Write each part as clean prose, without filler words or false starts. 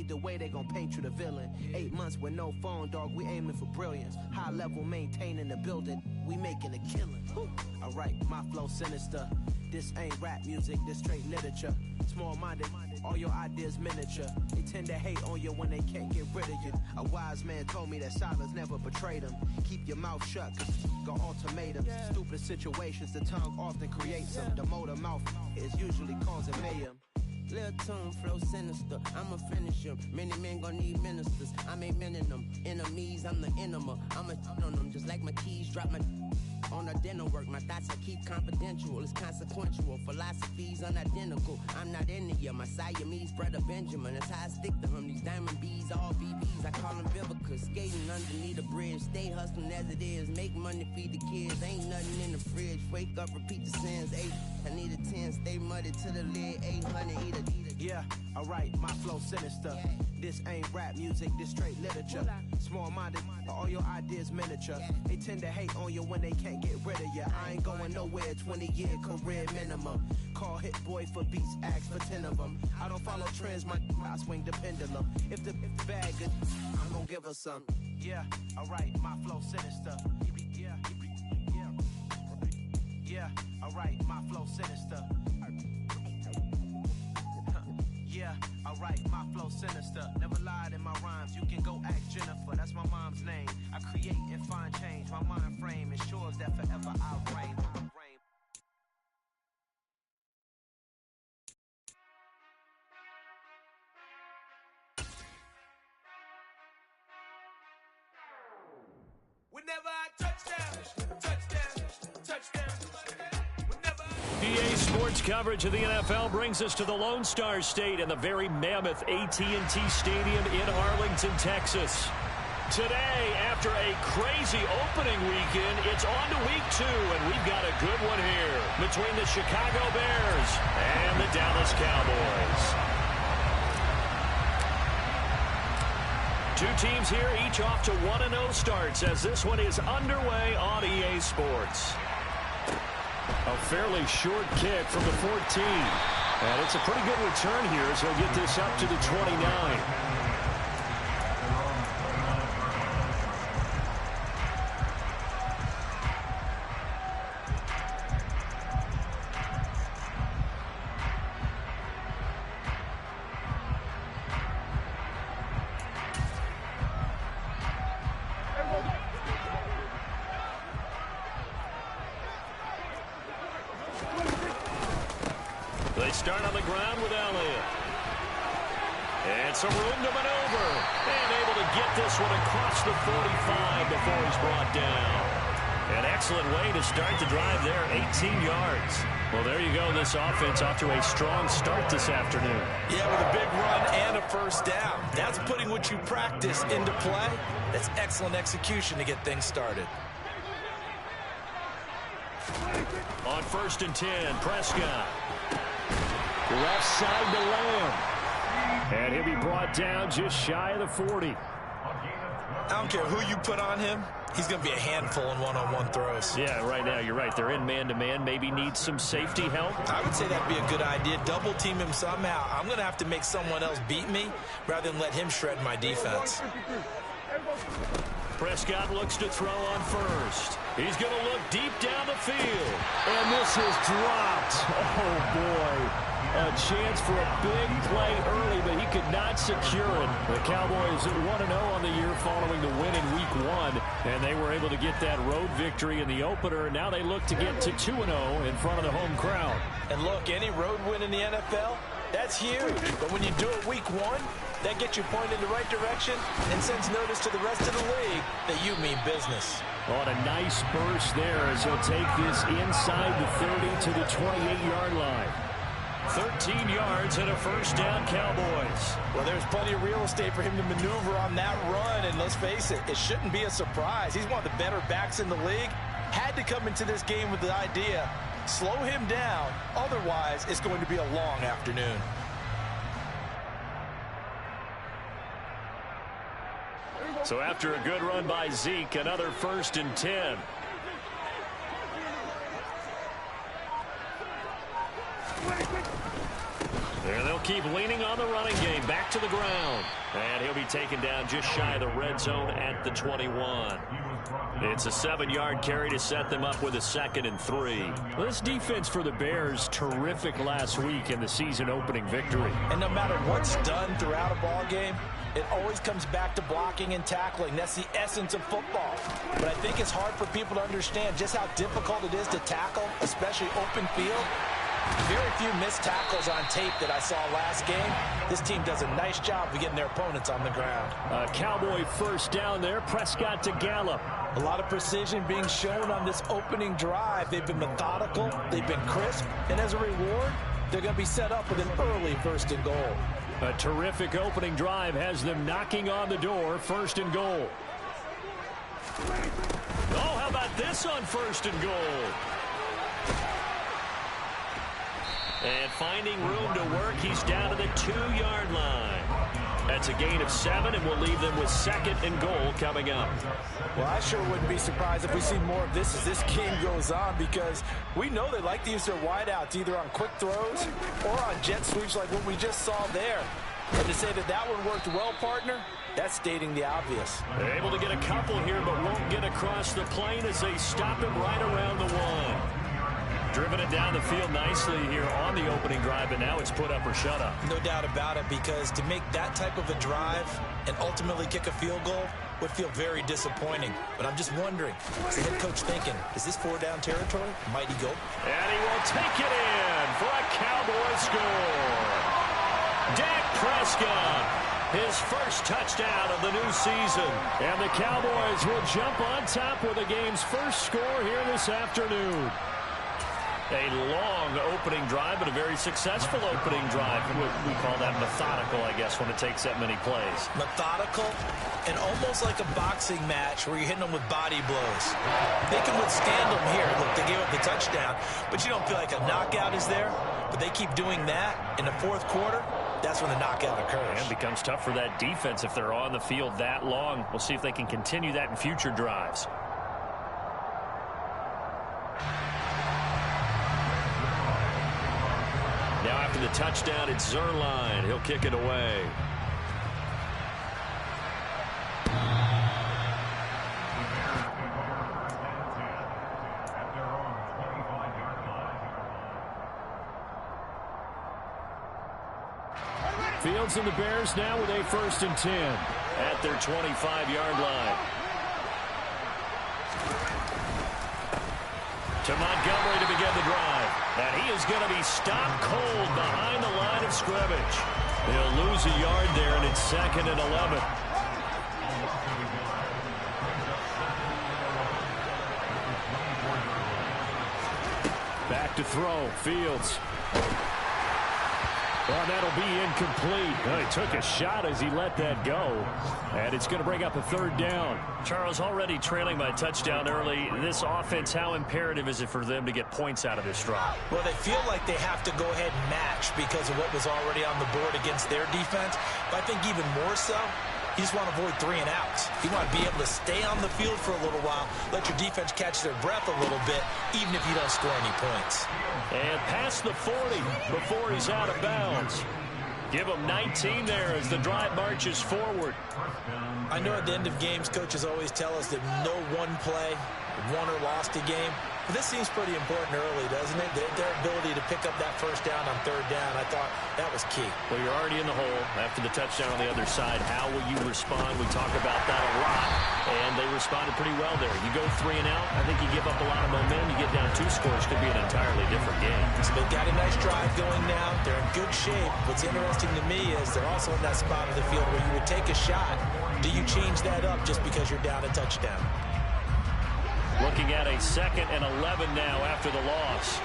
Either way, they gon' paint you the villain. 8 months with no phone, dog, we aiming for brilliance. High level, maintaining the building, we making a killing. Alright, my flow sinister. This ain't rap music, this straight literature. Small-minded, all your ideas miniature. They tend to hate on you when they can't get rid of you. A wise man told me that silence never betrayed him. Keep your mouth shut, cause got ultimatums. Stupid situations, the tongue often creates them. The motor mouth is usually causing mayhem. Lil' tune, flow sinister, I'ma finish him. Many men gon' need ministers, I'm aiming them. Enemies, I'm the enema. I'ma on them, just like my keys, drop my on a dental work. My thoughts I keep confidential, it's consequential. Philosophies unidentical, I'm not into you. My Siamese brother Benjamin, that's how I stick to him. These diamond bees, all BBs, I call them Vivica. Skating underneath the bridge, stay hustling as it is. Make money, feed the kids, ain't nothing in the fridge. Wake up, repeat the sins, 8, I need a 10, stay muddy to the lid, 800, eat a. Yeah, alright, my flow sinister. This ain't rap music, this straight literature. Small-minded, all your ideas miniature. They tend to hate on you when they can't get rid of you. I ain't going nowhere, 20-year career minimum. Call Hit Boy for beats, ask for 10 of them. I don't follow trends, I swing the pendulum. If the bag good, I'm gonna give her some. Yeah, alright, my flow sinister. Yeah, alright, my flow sinister. Yeah, alright, my flow sinister. Never lied in my rhymes, you can go ask Jennifer. That's my mom's name. I create and find change. My mind frame ensures that forever I'll reign. Whenever I touchdown, touchdown, touchdown. EA Sports coverage of the NFL brings us to the Lone Star State and the very mammoth AT&T Stadium in Arlington, Texas. Today, after a crazy opening weekend, it's on to week 2, and we've got a good one here between the Chicago Bears and the Dallas Cowboys. Two teams here, each off to 1-0 starts as this one is underway on EA Sports. A fairly short kick from the 14. And it's a pretty good return here as he'll get this up to the 29. They start on the ground with Elliott. And some room to maneuver. And able to get this one across the 45 before he's brought down. An excellent way to start the drive there, 18 yards. Well, there you go. This offense off to a strong start this afternoon. Yeah, with a big run and a first down. That's putting what you practice into play. That's excellent execution to get things started. On 1st and 10, Prescott. Left side to Lamb. And he'll be brought down just shy of the 40. I don't care who you put on him. He's going to be a handful in one-on-one throws. Yeah, right now, you're right. They're in man-to-man. Maybe need some safety help. I would say that'd be a good idea. Double team him somehow. I'm going to have to make someone else beat me rather than let him shred my defense. Prescott looks to throw on 1st. He's going to look deep down the field. And this is dropped. Oh, boy. A chance for a big play early, but he could not secure it. The Cowboys 1-0 on the year following the win in Week 1, and they were able to get that road victory in the opener. Now they look to get to 2-0 in front of the home crowd. And look, any road win in the NFL, that's huge. But when you do it Week 1, that gets you pointed in the right direction and sends notice to the rest of the league that you mean business. On a nice burst there as he'll take this inside the 30 to the 28-yard line. 13 yards and a first down, Cowboys. Well, there's plenty of real estate for him to maneuver on that run, and let's face it, it shouldn't be a surprise. He's one of the better backs in the league. Had to come into this game with the idea, slow him down, otherwise it's going to be a long afternoon. So after a good run by Zeke, another 1st and 10. There they'll keep leaning on the running game. Back to the ground. And he'll be taken down just shy of the red zone at the 21. It's a 7-yard carry to set them up with a 2nd and 3. Well, this defense for the Bears, terrific last week in the season-opening victory. And no matter what's done throughout a ball game, it always comes back to blocking and tackling. That's the essence of football. But I think it's hard for people to understand just how difficult it is to tackle, especially open field. Very few missed tackles on tape that I saw last game. This team does a nice job of getting their opponents on the ground. Cowboy first down there. Prescott to Gallup. A lot of precision being shown on this opening drive. They've been methodical. They've been crisp. And as a reward, they're going to be set up with an early 1st and goal. A terrific opening drive has them knocking on the door. 1st and goal. Oh, how about this on 1st and goal? And finding room to work, he's down to the 2-yard line. That's a gain of 7, and we'll leave them with 2nd and goal coming up. Well, I sure wouldn't be surprised if we see more of this as this game goes on, because we know they like to use their wideouts either on quick throws or on jet sweeps like what we just saw there. And to say that that one worked well, partner, that's stating the obvious. They're able to get a couple here, but won't get across the plane as they stop him right around the 1. Driven it down the field nicely here on the opening drive, and now it's put up or shut up. No doubt about it, because to make that type of a drive and ultimately kick a field goal would feel very disappointing. But I'm just wondering, is the head coach thinking, is this 4-down territory? Might he go? And he will take it in for a Cowboy score. Dak Prescott, his first touchdown of the new season. And the Cowboys will jump on top with the game's first score here this afternoon. A long opening drive, but a very successful opening drive. We call that methodical, I guess, when it takes that many plays. Methodical and almost like a boxing match where you're hitting them with body blows. They can withstand them here. Look, they gave up the touchdown, but you don't feel like a knockout is there. But they keep doing that in the 4th quarter. That's when the knockout occurs. And it becomes tough for that defense if they're on the field that long. We'll see if they can continue that in future drives. Now after the touchdown, it's Zerline. He'll kick it away. Fields and the Bears now with a 1st and 10 at their 25-yard line. To Montgomery to begin the drive. And he is going to be stopped cold behind the line of scrimmage. He'll lose a yard there, and it's 2nd and 11. Back to throw. Fields. Well, that'll be incomplete. Well, he took a shot as he let that go. And it's going to bring up a 3rd down. Charles, already trailing by touchdown early. This offense, how imperative is it for them to get points out of this drive? Well, they feel like they have to go ahead and match because of what was already on the board against their defense. But I think even more so, you just want to avoid 3 and outs. You want to be able to stay on the field for a little while, let your defense catch their breath a little bit, even if you don't score any points. And past the 40 before he's out of bounds. Give him 19 there as the drive marches forward. I know at the end of games, coaches always tell us that no one play won or lost a game. But this seems pretty important early, doesn't it? Their ability to pick up that 1st down on 3rd down, I thought that was key. Well, you're already in the hole after the touchdown on the other side. How will you respond? We talk about that a lot, and they responded pretty well there. You go 3 and out, I think you give up a lot of momentum. You get down 2 scores, could be an entirely different game. So they've got a nice drive going now. They're in good shape. What's interesting to me is they're also in that spot of the field where you would take a shot. Do you change that up just because you're down a touchdown? Looking at a 2nd and 11 now after the loss.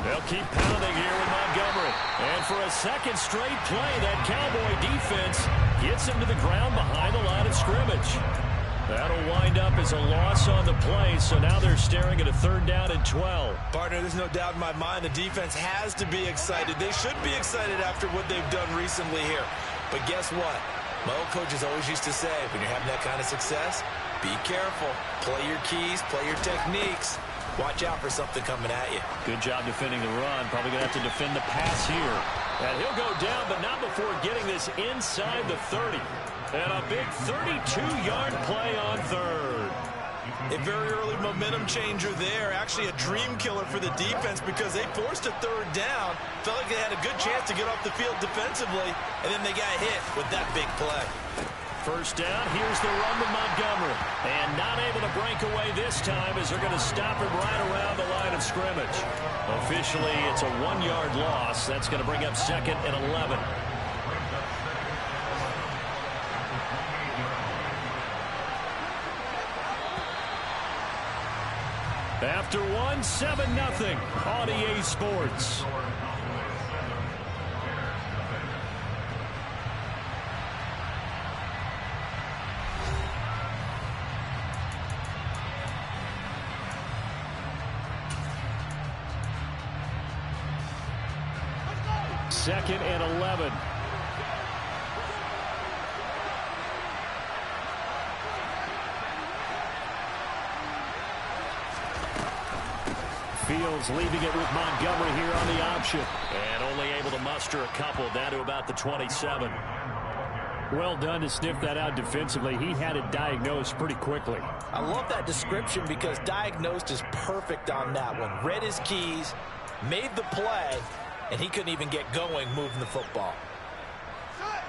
They'll keep pounding here with Montgomery. And for a 2nd straight play, that Cowboy defense gets him to the ground behind the line of scrimmage. That'll wind up as a loss on the play, so now they're staring at a 3rd down and 12. Partner, there's no doubt in my mind the defense has to be excited. They should be excited after what they've done recently here. But guess what? My old coaches always used to say, when you're having that kind of success, be careful. Play your keys, play your techniques. watch out for something coming at you. Good job defending the run. Probably going to have to defend the pass here. And he'll go down, but not before getting this inside the 30. And a big 32-yard play on third. A very early momentum changer there. Actually a dream killer for the defense because they forced a third down. Felt like they had a good chance to get off the field defensively, and then they got hit with that big play. First down, here's the run to Montgomery. And not able to break away this time as they're going to stop him right around the line of scrimmage. Officially, it's a 1-yard loss. That's going to bring up 2nd and 11. After 7-0 on EA Sports. Second and 11. Fields leaving it with Montgomery here on the option. And only able to muster a couple down to about the 27. Well done to sniff that out defensively. He had it diagnosed pretty quickly. I love that description because diagnosed is perfect on that one. Read his keys, made the play, and he couldn't even get going moving the football.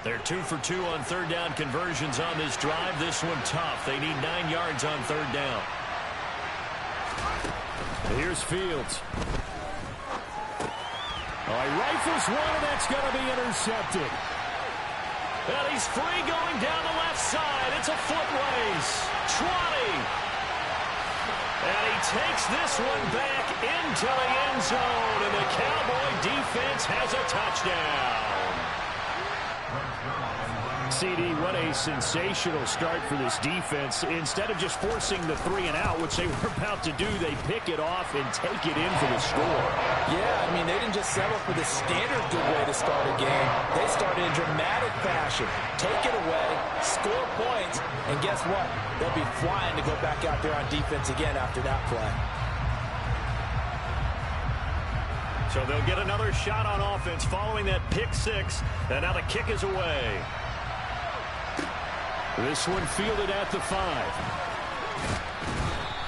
They're 2 for 2 on third down conversions on this drive. This one tough. They need 9 yards on third down. Here's Fields. Oh, he rifles one, and that's going to be intercepted. And he's free going down the left side. It's a foot race. 20. And he takes this one back into the end zone, and the Cowboy defense has a touchdown. CD, what a sensational start for this defense. Instead of just forcing the 3 and out, which they were about to do, they pick it off and take it in for the score. Yeah, I mean, they didn't just settle for the standard good way to start a game. They started in dramatic fashion. Take it away, score points, and guess what? They'll be flying to go back out there on defense again after that play. So they'll get another shot on offense following that pick 6, and now the kick is away. This one fielded at the 5.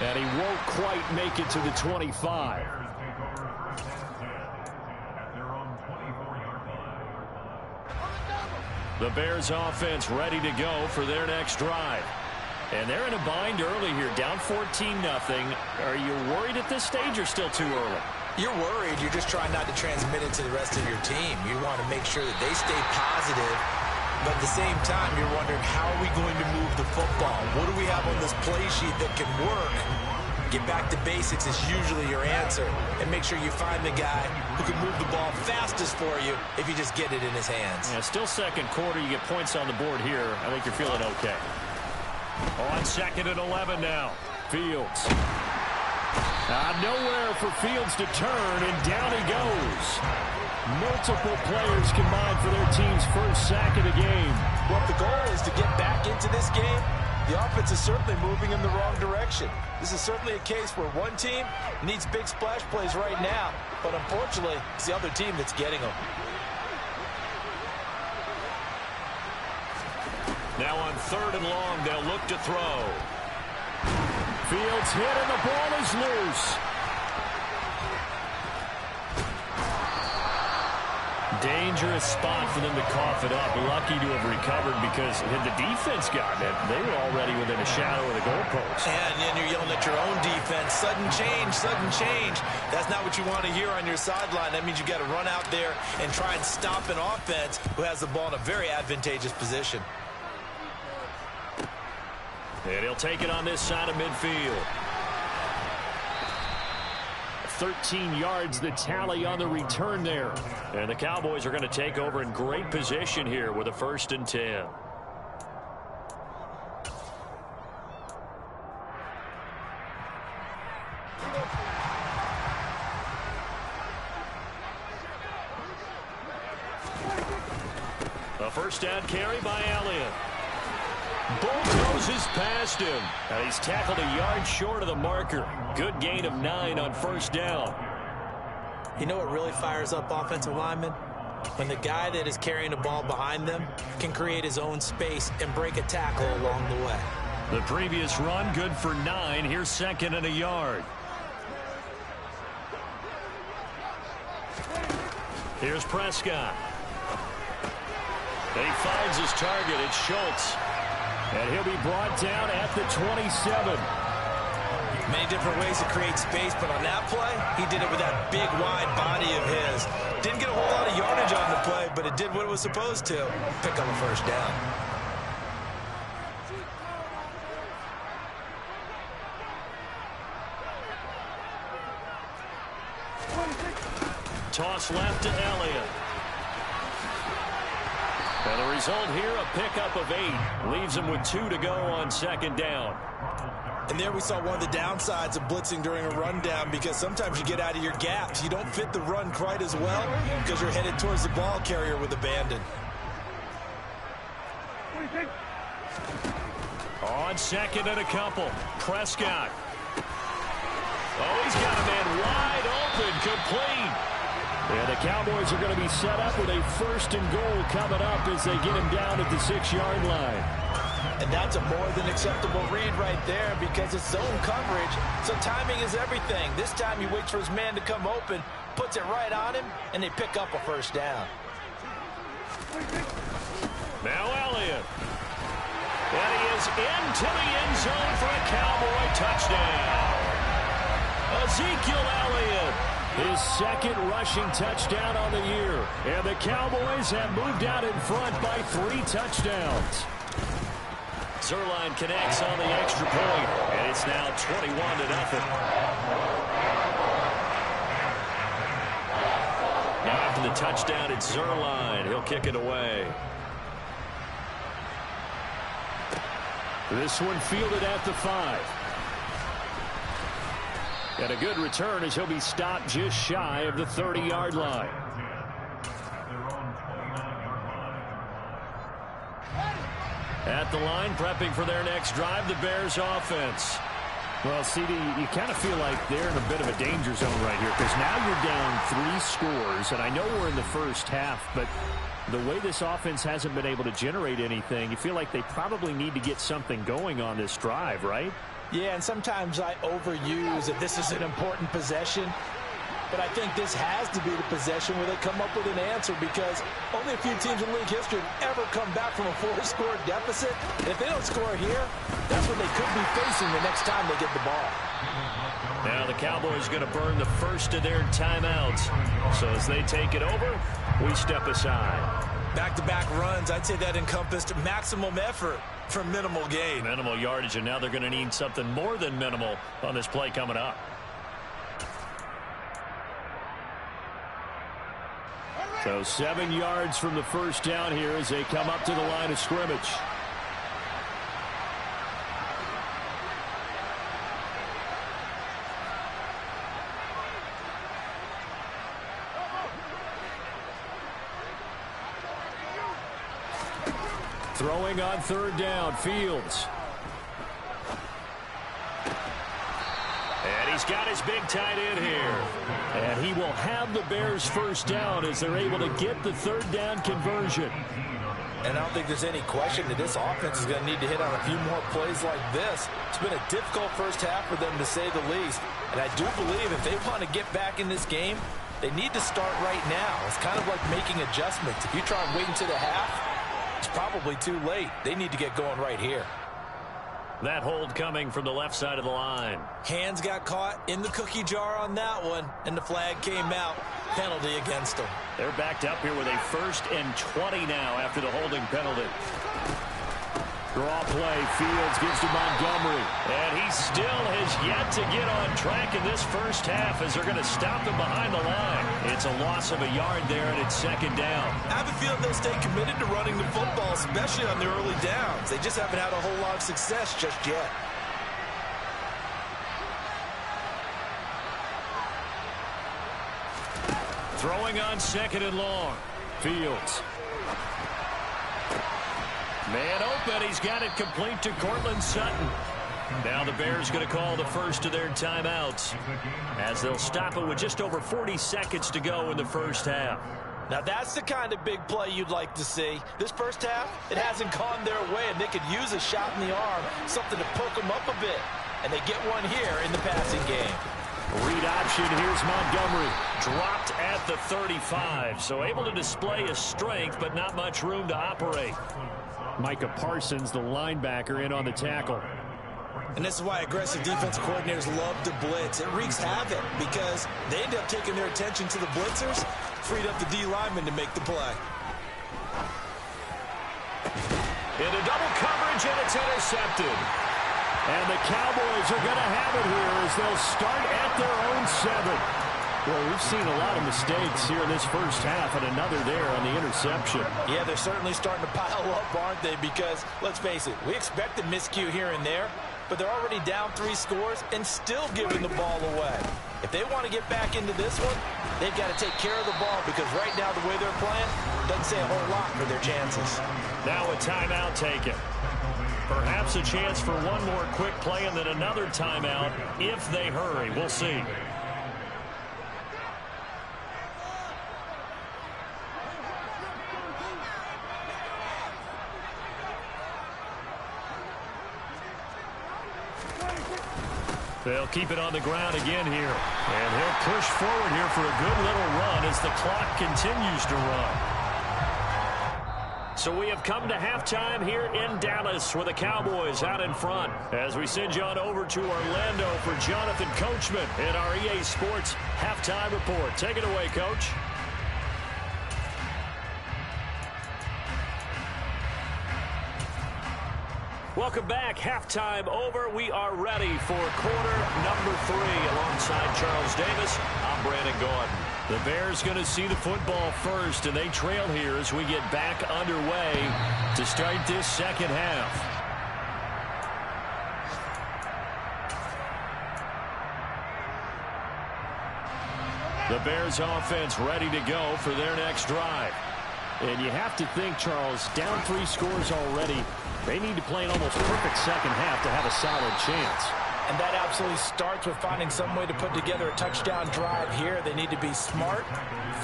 And he won't quite make it to the 25. The Bears offense ready to go for their next drive. And they're in a bind early here, down 14-0. Are you worried at this stage or still too early? You're worried. You're just trying not to transmit it to the rest of your team. You want to make sure that they stay positive. But at the same time, you're wondering, how are we going to move the football? What do we have on this play sheet that can work? Get back to basics is usually your answer. And make sure you find the guy who can move the ball fastest for you if you just get it in his hands. Yeah, still second quarter. You get points on the board here. I think you're feeling okay. On 2nd and 11 now. Fields. Nowhere for Fields to turn, and down he goes. Multiple players combined for their team's first sack of the game. Well, if the goal is to get back into this game, the offense is certainly moving in the wrong direction. This is certainly a case where one team needs big splash plays right now, but unfortunately, it's the other team that's getting them. Now on 3rd and long, they'll look to throw. Fields hit, and the ball is loose. Dangerous spot for them to cough it up. Lucky to have recovered because had the defense gotten it, they were already within a shadow of the goalpost. And then you're yelling at your own defense. Sudden change, sudden change. That's not what you want to hear on your sideline. That means you got to run out there and try and stop an offense who has the ball in a very advantageous position. And he'll take it on this side of midfield. 13 yards the tally on the return there. And the Cowboys are going to take over in great position here with a 1st and 10. A first down carry by Elliott. Bulldozes past him. And he's tackled a yard short of the marker. Good gain of 9 on first down. You know what really fires up offensive linemen? When the guy that is carrying the ball behind them can create his own space and break a tackle along the way. The previous run, good for 9. Here's second and a yard. Here's Prescott. He finds his target. It's Schultz. And he'll be brought down at the 27. Many different ways to create space, but on that play, he did it with that big, wide body of his. Didn't get a whole lot of yardage on the play, but it did what it was supposed to. Pick up a first down. Toss left to Elliott. And the result here, a pickup of 8. Leaves him with 2 to go on second down. And there we saw one of the downsides of blitzing during a rundown, because sometimes you get out of your gaps. You don't fit the run quite as well because you're headed towards the ball carrier with abandon. On second and a couple, Prescott. Oh, he's got a man wide open, complete. And the Cowboys are going to be set up with a first and goal coming up as they get him down at the 6-yard line. And that's a more than acceptable read right there, because it's zone coverage, so timing is everything. This time he waits for his man to come open, puts it right on him, and they pick up a first down. Now Elliott. And he is into the end zone for a Cowboy touchdown. Ezekiel Elliott, his second rushing touchdown on the year. And the Cowboys have moved out in front by 3 touchdowns. Zerline connects on the extra point, and it's now 21-0. Now after the touchdown, it's Zerline. He'll kick it away. This one fielded at the 5. And a good return as he'll be stopped just shy of the 30-yard line. At the line, prepping for their next drive, the Bears offense. Well, CD, you kind of feel like they're in a bit of a danger zone right here, because now you're down 3 scores, and I know we're in the first half, but the way this offense hasn't been able to generate anything, you feel like they probably need to get something going on this drive, right? Yeah, and sometimes I overuse that this is an important possession. But I think this has to be the possession where they come up with an answer, because only a few teams in league history have ever come back from a 4-score deficit. And if they don't score here, that's what they could be facing the next time they get the ball. Now the Cowboys going to burn the first of their timeouts. So as they take it over, we step aside. Back-to-back runs, I'd say that encompassed maximum effort for minimal gain. Minimal yardage, and now they're going to need something more than minimal on this play coming up. So 7 yards from the first down here as they come up to the line of scrimmage. Throwing on third down, Fields. And he's got his big tight end here. And he will have the Bears first down as they're able to get the third down conversion. And I don't think there's any question that this offense is going to need to hit on a few more plays like this. It's been a difficult first half for them, to say the least. And I do believe if they want to get back in this game, they need to start right now. It's kind of like making adjustments. If you try and wait until the half, it's probably too late. They need to get going right here. That hold coming from the left side of the line. Hands got caught in the cookie jar on that one, and the flag came out. Penalty against them. They're backed up here with a 1st and 20 now after the holding penalty. Draw play. Fields gives to Montgomery. And he still has yet to get on track in this first half as they're going to stop him behind the line. It's a loss of a yard there, and it's second down. I have a feeling they'll stay committed to running the football, especially on the early downs. They just haven't had a whole lot of success just yet. Throwing on second and long. Fields. Man open. He's got it complete to Cortland Sutton. Now the Bears going to call the first of their timeouts as they'll stop it with just over 40 seconds to go in the first half. Now that's the kind of big play you'd like to see. This first half, it hasn't gone their way, and they could use a shot in the arm, something to poke them up a bit. And they get one here in the passing game. Read option, here's Montgomery. Dropped at the 35, so able to display his strength, but not much room to operate. Micah Parsons, the linebacker, in on the tackle. And this is why aggressive defensive coordinators love to blitz. It wreaks havoc because they end up taking their attention to the blitzers, freed up the D lineman to make the play. Into double coverage, and it's intercepted. And the Cowboys are going to have it here as they'll start at their own 7. Well, we've seen a lot of mistakes here in this first half, and another there on the interception. Yeah, they're certainly starting to pile up, aren't they? Because, let's face it, we expected miscue here and there, but they're already down 3 scores and still giving the ball away. If they want to get back into this one, they've got to take care of the ball because right now the way they're playing doesn't say a whole lot for their chances. Now a timeout taken. Perhaps a chance for one more quick play and then another timeout if they hurry. We'll see. They'll keep it on the ground again here. And he'll push forward here for a good little run as the clock continues to run. So we have come to halftime here in Dallas with the Cowboys out in front. As we send you on over to Orlando for Jonathan Coachman in our EA Sports Halftime Report. Take it away, Coach. Welcome back. Halftime over. We are ready for quarter number 3. Alongside Charles Davis, I'm Brandon Gordon. The Bears going to see the football first, and they trail here as we get back underway to start this second half. The Bears offense ready to go for their next drive. And you have to think, Charles, down 3 scores already. They need to play an almost perfect second half to have a solid chance. And that absolutely starts with finding some way to put together a touchdown drive here. They need to be smart,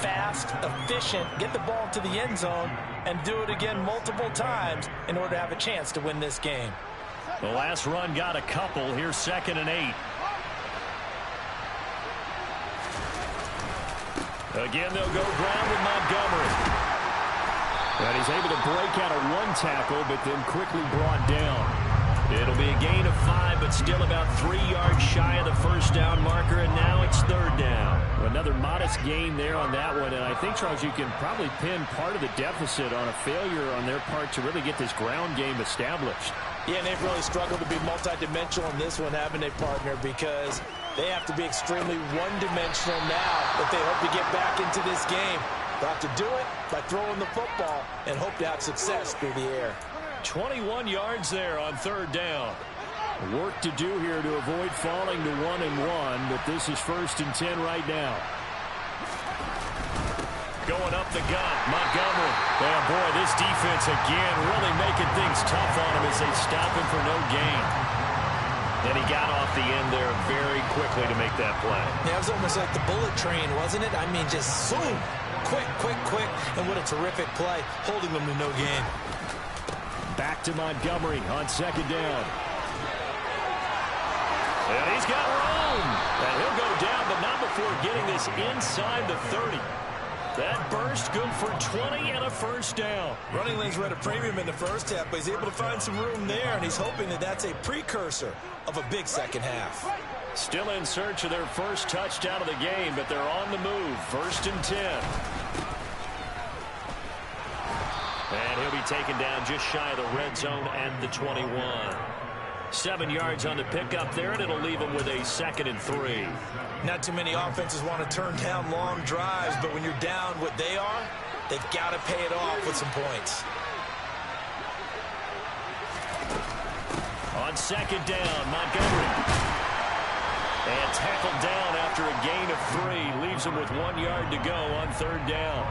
fast, efficient, get the ball to the end zone, and do it again multiple times in order to have a chance to win this game. The last run got a couple. Here's 2nd and 8. Again, they'll go ground with Montgomery. And he's able to break out of 1 tackle, but then quickly brought down. It'll be a gain of 5, but still about 3 yards shy of the first down marker, and now it's 3rd down. Another modest gain there on that one, and I think, Charles, you can probably pin part of the deficit on a failure on their part to really get this ground game established. Yeah, and they've really struggled to be multidimensional in this one, haven't they, partner? Because they have to be extremely one-dimensional now if they hope to get back into this game. They'll have to do it by throwing the football and hope to have success through the air. 21 yards there on 3rd down. Work to do here to avoid falling to 1-1, but this is 1st and 10 right now. Going up the gut, Montgomery. Oh, boy, this defense again really making things tough on him as they stop him for no gain. And he got off the end there very quickly to make that play. Yeah, it was almost like the bullet train, wasn't it? I mean, just zoom. Quick, quick, quick. And what a terrific play, holding them to no gain. Back to Montgomery on 2nd down. And he's got room. And he'll go down, but not before getting this inside the 30. That burst good for 20 and a first down. Running lanes were at a premium in the first half, but he's able to find some room there, and he's hoping that that's a precursor of a big second half. Still in search of their first touchdown of the game, but they're on the move. 1st and 10. And he'll be taken down just shy of the red zone at the 21. 7 yards on the pickup there, and it'll leave him with a 2nd and 3. Not too many offenses want to turn down long drives, but when you're down what they are, they've got to pay it off with some points. On 2nd down, Montgomery. And tackled down after a gain of 3. Leaves him with 1 yard to go on 3rd down.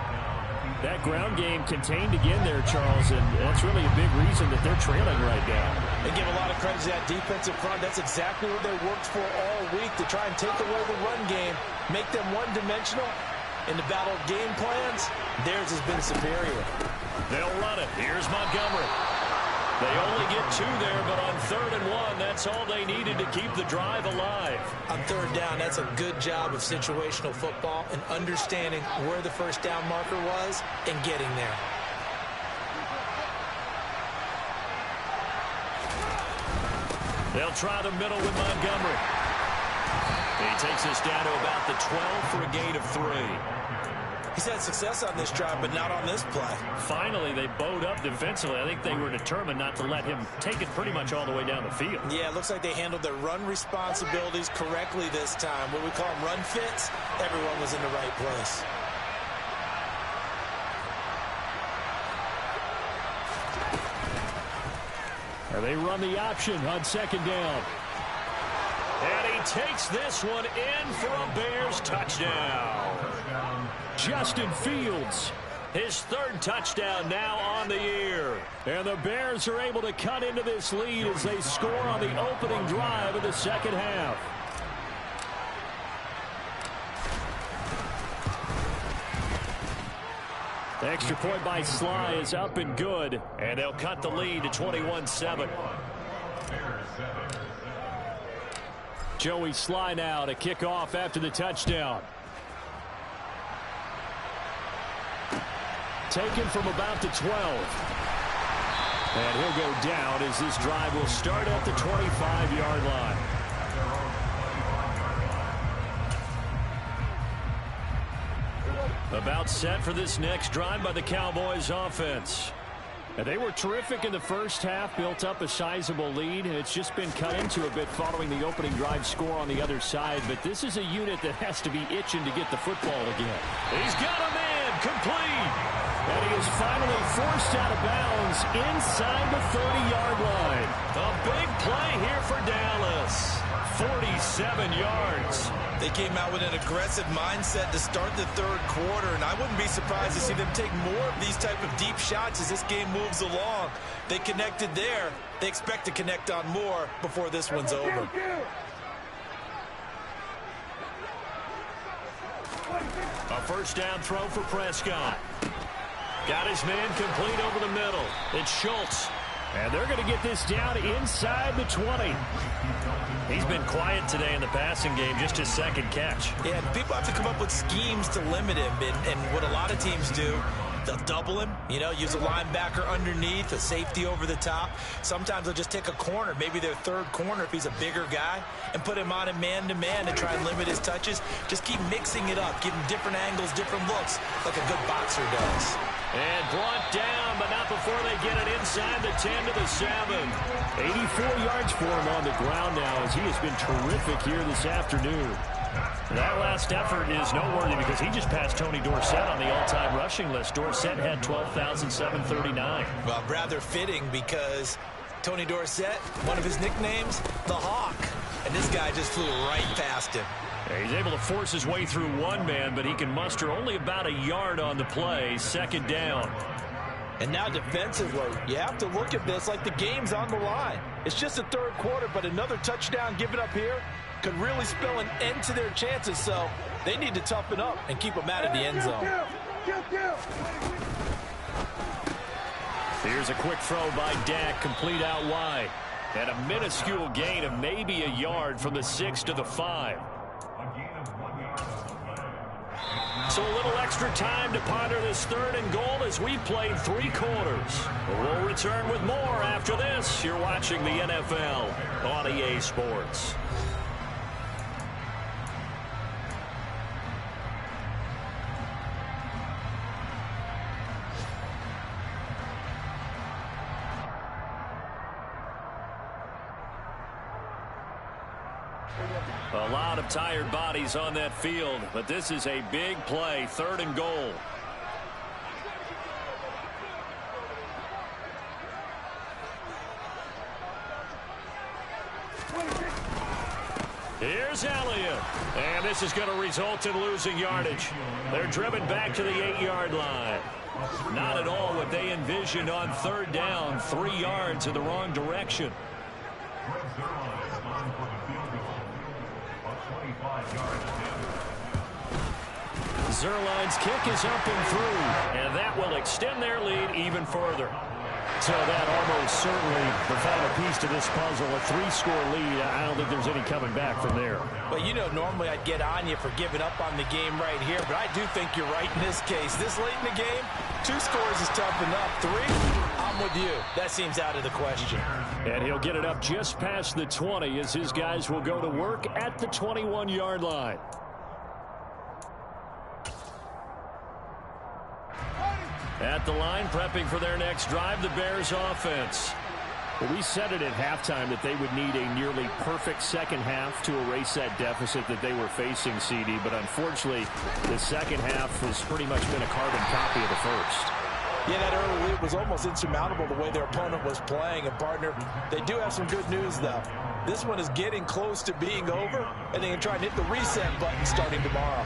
That ground game contained again there, Charles, and that's really a big reason that they're trailing right now. They give a lot of credit to that defensive front. That's exactly what they worked for all week, to try and take away the run game, make them one-dimensional. In the battle of game plans, theirs has been superior. They'll run it. Here's Montgomery. They only get 2 there, but on 3rd and 1, that's all they needed to keep the drive alive. On 3rd down, that's a good job of situational football and understanding where the first down marker was and getting there. They'll try the middle with Montgomery. He takes us down to about the 12 for a gain of 3. He's had success on this drive, but not on this play. Finally, they bowed up defensively. I think they were determined not to let him take it pretty much all the way down the field. Yeah, it looks like they handled their run responsibilities correctly this time. What we call them run fits, everyone was in the right place. And they run the option on 2nd down. And he takes this one in for a Bears touchdown. Justin Fields, his 3rd touchdown now on the year. And the Bears are able to cut into this lead as they score on the opening drive of the 2nd half. The extra point by Sly is up and good. And they'll cut the lead to 21-7. Joey Sly now to kick off after the touchdown. Taken from about the 12. And he'll go down as this drive will start at the 25-yard line. About set for this next drive by the Cowboys offense. And they were terrific in the first half, built up a sizable lead. It's just been cut into a bit following the opening drive score on the other side. But this is a unit that has to be itching to get the football again. He's got a man complete. And he is finally forced out of bounds inside the 30-yard line. A big play here for Dallas. 47 yards. They came out with an aggressive mindset to start the 3rd quarter, and I wouldn't be surprised to see them take more of these type of deep shots as this game moves along. They connected there. They expect to connect on more before this one's over. A 1st down throw for Prescott. Got his man complete over the middle. It's Schultz. And they're going to get this down inside the 20. He's been quiet today in the passing game, just his 2nd catch. Yeah, and people have to come up with schemes to limit him. And what a lot of teams do, they'll double him, use a linebacker underneath, a safety over the top. Sometimes they'll just take a corner, maybe their 3rd corner if he's a bigger guy, and put him on a man-to-man and try and limit his touches. Just keep mixing it up, give him different angles, different looks, like a good boxer does. And brought down, but not before they get it inside the 10 to the 7. 84 yards for him on the ground now as he has been terrific here this afternoon. That last effort is noteworthy because he just passed Tony Dorsett on the all-time rushing list. Dorsett had 12,739. Well, rather fitting because Tony Dorsett, one of his nicknames, the Hawk. And this guy just flew right past him. He's able to force his way through one man, but he can muster only about a yard on the play. 2nd down. And now defensively, you have to look at this like the game's on the line. It's just the 3rd quarter, but another touchdown given up here could really spell an end to their chances. So they need to toughen up and keep them out of the end zone. Here's a quick throw by Dak, complete out wide. And a minuscule gain of maybe a yard from the 6 to the 5. So a little extra time to ponder this 3rd and goal as we've played 3 quarters. We'll return with more after this. You're watching the NFL on EA Sports. A lot of tired bodies on that field, but this is a big play, 3rd and goal. Here's Elliott. And this is going to result in losing yardage. They're driven back to the 8-yard line. Not at all what they envisioned on 3rd down. 3 yards in the wrong direction. Zerline's kick is up and through, and that will extend their lead even further. So that almost certainly the final piece to this puzzle, a 3-score lead. I don't think there's any coming back from there. Well, you know, normally I'd get on you for giving up on the game right here, but I do think you're right in this case. This late in the game, 2 scores is tough enough. 3, I'm with you. That seems out of the question. And he'll get it up just past the 20 as his guys will go to work at the 21-yard line. At the line, prepping for their next drive, the Bears offense. Well, we said it at halftime that they would need a nearly perfect second half to erase that deficit that they were facing, CD. But unfortunately, the second half has pretty much been a carbon copy of the first. Yeah, that early lead was almost insurmountable the way their opponent was playing. And, partner, they do have some good news, though. This one is getting close to being over, and they can try and hit the reset button starting tomorrow.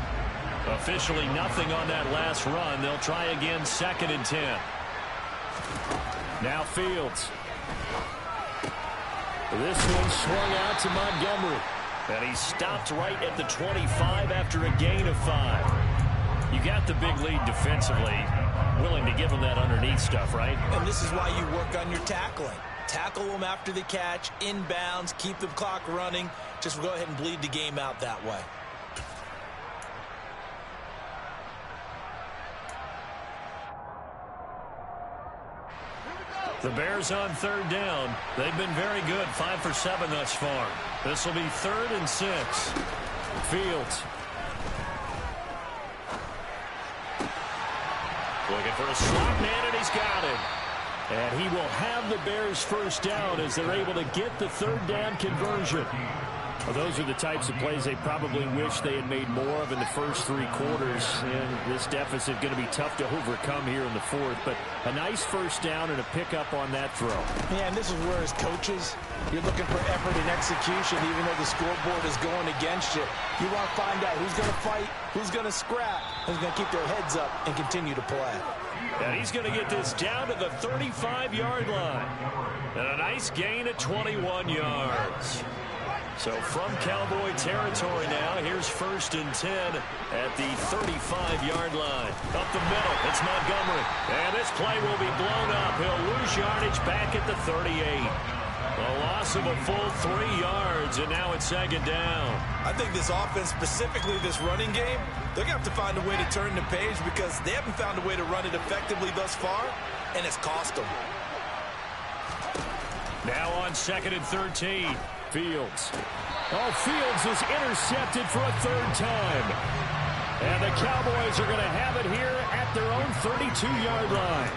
Officially nothing on that last run. They'll try again, 2nd and 10. Now Fields. This one swung out to Montgomery. And he stopped right at the 25 after a gain of 5. You got the big lead defensively. Willing to give them that underneath stuff, right? And this is why you work on your tackling. Tackle them after the catch, inbounds, keep the clock running. Just go ahead and bleed the game out that way. The Bears on 3rd down. They've been very good, 5 for 7 thus far. This will be 3rd and 6. Fields. Looking for a slot man, and he's got him. And he will have the Bears first down as they're able to get the 3rd down conversion. Well, those are the types of plays they probably wish they had made more of in the first 3 quarters. And this deficit going to be tough to overcome here in the 4th. But a nice first down and a pickup on that throw. Yeah, and this is where as coaches, you're looking for effort and execution, even though the scoreboard is going against you. You want to find out who's going to fight, who's going to scrap, who's going to keep their heads up and continue to play. And he's going to get this down to the 35-yard line. And a nice gain at 21 yards. So from Cowboy territory now, here's 1st and 10 at the 35-yard line. Up the middle, it's Montgomery. And this play will be blown up. He'll lose yardage back at the 38. A loss of a full 3 yards, and now it's 2nd down. I think this offense, specifically this running game, they're going to have to find a way to turn the page because they haven't found a way to run it effectively thus far, and it's cost them. Now on 2nd and 13. Fields. Oh, Fields is intercepted for a 3rd time. And the Cowboys are going to have it here at their own 32-yard line.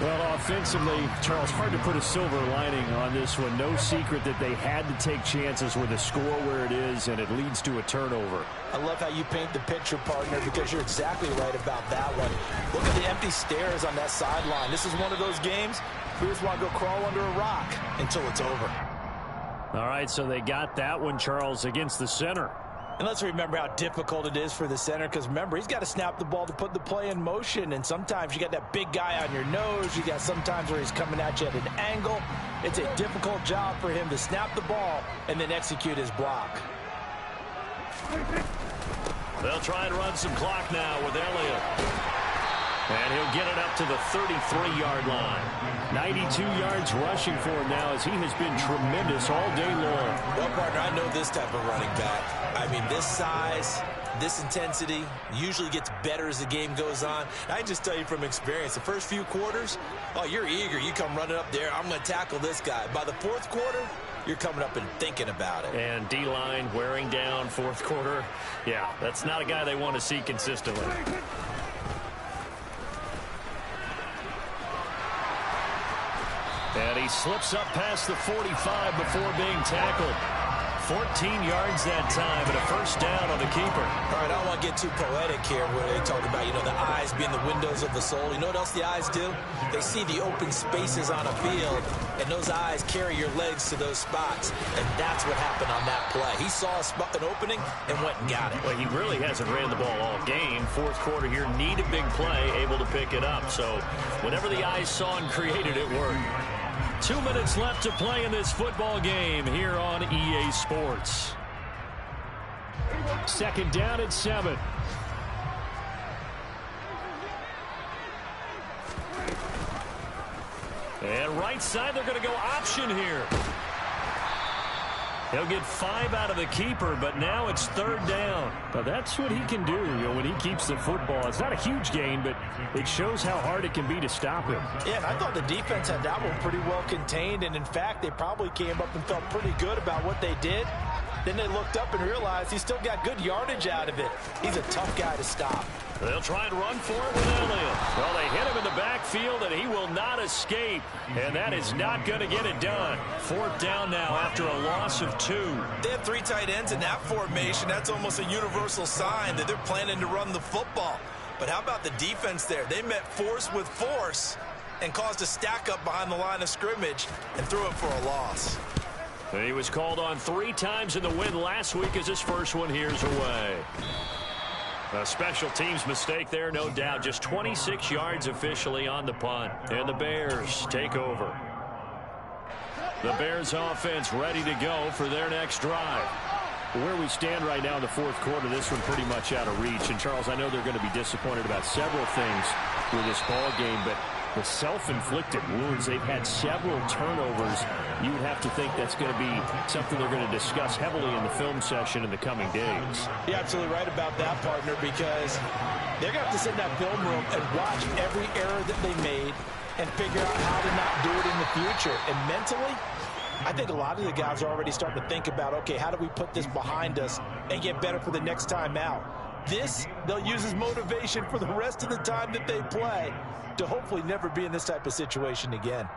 Well, offensively, Charles, hard to put a silver lining on this one. No secret that they had to take chances with a score where it is, and it leads to a turnover. I love how you paint the picture, partner, because you're exactly right about that one. Look at the empty stares on that sideline. This is one of those games we just want to go crawl under a rock until it's over. All right, so they got that one, Charles, against the center. And let's remember how difficult it is for the center, because remember, he's got to snap the ball to put the play in motion, and sometimes you got that big guy on your nose. You got sometimes where he's coming at you at an angle. It's a difficult job for him to snap the ball and then execute his block. They'll try and run some clock now with Elliott. And he'll get it up to the 33-yard line. 92 yards rushing for him now as he has been tremendous all day long. Well, partner, I know this type of running back. I mean, this size, this intensity usually gets better as the game goes on. I can just tell you from experience, the first few quarters, oh, you're eager. You come running up there, I'm going to tackle this guy. By the 4th quarter, you're coming up and thinking about it. And D-line wearing down 4th quarter. Yeah, that's not a guy they want to see consistently. And he slips up past the 45 before being tackled. 14 yards that time, and a first down on the keeper. All right, I don't want to get too poetic here where they talk about, the eyes being the windows of the soul. You know what else the eyes do? They see the open spaces on a field, and those eyes carry your legs to those spots, and that's what happened on that play. He saw an opening and went and got it. Well, he really hasn't ran the ball all game. Fourth quarter here, need a big play, able to pick it up. So whatever the eyes saw and created, it worked. 2 minutes left to play in this football game here on EA Sports. Second down at 7. And right side, they're going to go option here. He'll get 5 out of the keeper, but now it's third down. But that's what he can do, when he keeps the football. It's not a huge gain, but it shows how hard it can be to stop him. Yeah, and I thought the defense had that one pretty well contained, and in fact, they probably came up and felt pretty good about what they did. Then they looked up and realized he still got good yardage out of it. He's a tough guy to stop. They'll try and run for it with Elliott. Well, they hit him in the backfield, and he will not escape. And that is not going to get it done. Fourth down now after a loss of 2. They have 3 tight ends in that formation. That's almost a universal sign that they're planning to run the football. But how about the defense there? They met force with force and caused a stack up behind the line of scrimmage and threw it for a loss. He was called on 3 times in the win last week as his first one here's away. A special teams mistake there, no doubt. Just 26 yards officially on the punt. And the Bears take over. The Bears offense ready to go for their next drive. Where we stand right now in the fourth quarter, this one pretty much out of reach. And, Charles, I know they're going to be disappointed about several things with this ball game, but the self-inflicted wounds, they've had several turnovers. You would have to think that's going to be something they're going to discuss heavily in the film session in the coming days. You're absolutely right about that, partner, because they're going to have to sit in that film room and watch every error that they made and figure out how to not do it in the future. And mentally, I think a lot of the guys are already starting to think about, okay, how do we put this behind us and get better for the next time out? This, they'll use as motivation for the rest of the time that they play to hopefully never be in this type of situation again.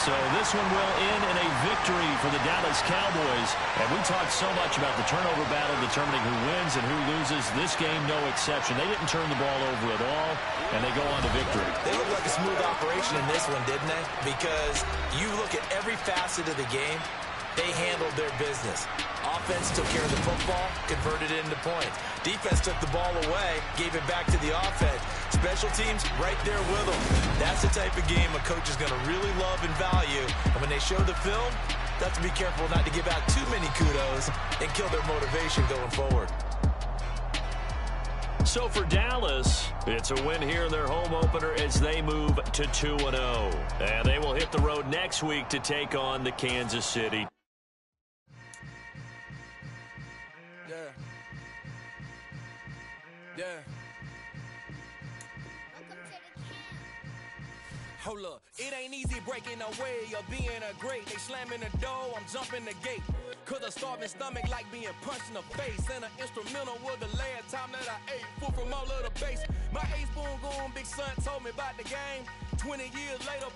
So this one will end in a victory for the Dallas Cowboys. And we talked so much about the turnover battle determining who wins and who loses. This game, no exception. They didn't turn the ball over at all, and they go on to victory. They look like a smooth operation in this one, didn't they? Because you look at every facet of the game, they handled their business. Offense took care of the football, converted it into points. Defense took the ball away, gave it back to the offense. Special teams right there with them. That's the type of game a coach is going to really love and value. And when they show the film, they have to be careful not to give out too many kudos and kill their motivation going forward. So for Dallas, it's a win here in their home opener as they move to 2-0. And they will hit the road next week to take on the Kansas City. Yeah. Hold up, it ain't easy breaking away or being a great. They slamming the door, I'm jumping the gate. Cause a starving stomach like being punched in the face. And an instrumental was the last time that I ate. Food from all of the base. My A-spoon going, big son told me about the game. 20 years later,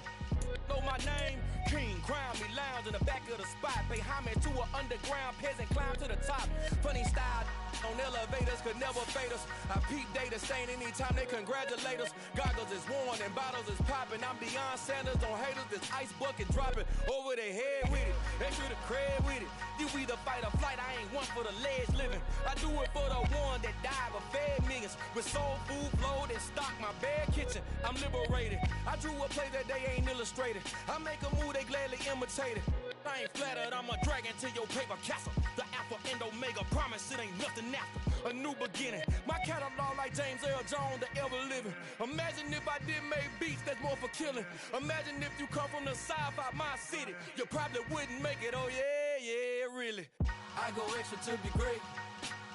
know my name. King, crown me, lounge in the back of the spot. Pay homage to an underground peasant, climb to the top. Funny style on elevators could never fade us. I peep data stain anytime they congratulate us. Goggles is worn and bottles is popping. I'm beyond Sanders on haters. This ice bucket dropping over their head with it. Extra the cred with it. You either fight or flight. I ain't one for the ledge living. I do it for the one that died but fed millions. With soul food flowed and stocked my bare kitchen. I'm liberated. I drew a play that they ain't illustrated. I make a move, they gladly imitate it. I ain't flattered, I'm a dragon to your paper castle. The Alpha and Omega promise it ain't nothing after. A new beginning. My catalog like James Earl Jones, the ever living. Imagine if I did make beats that's more for killing. Imagine if you come from the south out my city. You probably wouldn't make it, oh yeah, yeah, really. I go extra to be great.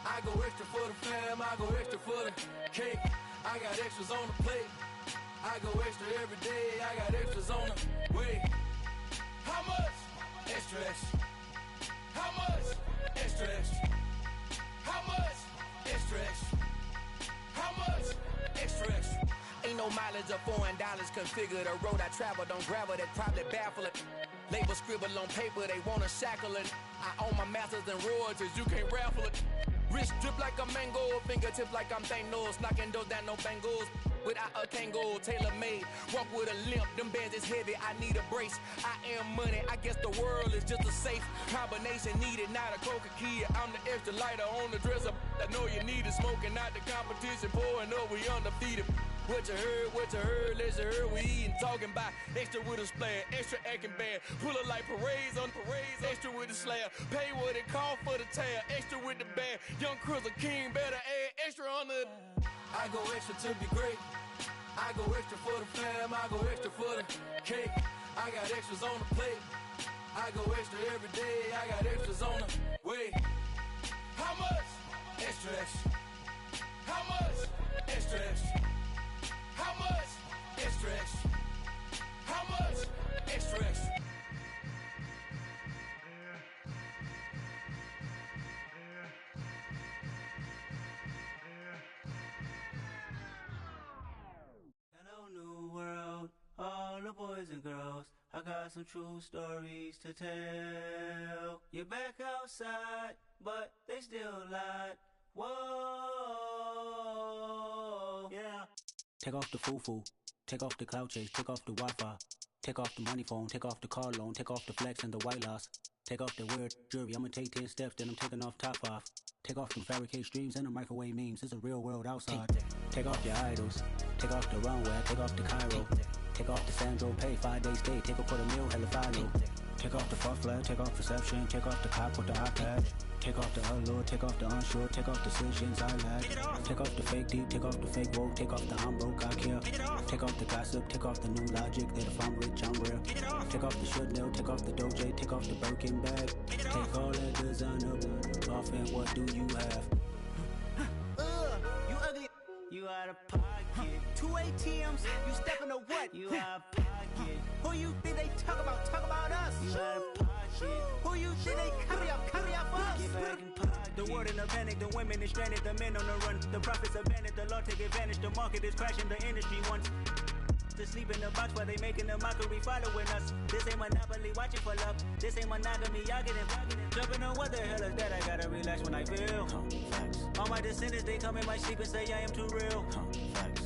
I go extra for the fam, I go extra for the cake. I got extras on the plate. I go extra every day, I got extras on the way. How much? Extra, extra. How much? Extra, extra. How much? Extra, extra. Ain't no mileage of $4 configure the road I travel. Don't gravel, that probably baffle it. Label scribble on paper, they wanna shackle it. I own my masters and royalties, you can't raffle it. Wrist drip like a mango, fingertips like I'm Thanos, knocking those down, no bangles. Without a tango, tailor-made, walk with a limp, them bands is heavy, I need a brace. I am money, I guess the world is just a safe combination needed, not a coca key. I'm the extra lighter on the dresser, I know you need it, smoking out the competition, pouring up, we undefeated. What you heard, let's hear we eatin', talking about extra with a splash, extra acting bad, pull it like parades on parades, extra with the slab, pay what it cost for the tab, extra with the bag, young Cruiser King, better add extra on the. I go extra to be great, I go extra for the fam, I go extra for the cake, I got extras on the plate, I go extra every day, I got extras on the way. How much? Extra, extra. How much? Extra, extra. How much? Extra, extra. How much? Extra, extra. Hello, new world, all the boys and girls. I got some true stories to tell. You're back outside, but they still lied. Whoa, yeah. Take off the foo-foo, take off the cloud chase, take off the Wi-Fi, take off the money phone, take off the car loan, take off the flex and the white loss, take off the weird jewelry, I'ma take 10 steps, then I'm taking off top 5. Take off them fabricate streams and the microwave memes, it's a real world outside. Take off your idols, take off the runway, take off the Cairo, take off the Sandro Pay, 5-day stay, take a $250,000, hella final. Take off the fuck flag, take off perception, take off the cop with the iPad. Take off the allure, take off the unsure, take off decisions I lack. Take off the fake deep, take off the fake woke, take off the I'm broke, I care. Take off the gossip, take off the new logic that if I'm rich, I'm real. Take off the should know, take off the doje, take off the Birkin bag. Take all that designer off and what do you have? You ugly. You out of pocket. 2 ATMs, you stepping to what? You out of pocket. Who you think they talk about? Talk about us. You out of pocket. Who you think they carry up us? Get back in pocket. The world in a panic, the women is stranded, the men on the run. The profits abandoned, the law take advantage. The market is crashing, the industry wants to sleep in the box while they making a mockery following us. This ain't monopoly, watching for love. This ain't monogamy, y'all getting jumping on what the hell is that? I gotta relax when I feel. All my descendants, they come in my sleep and say I am too real.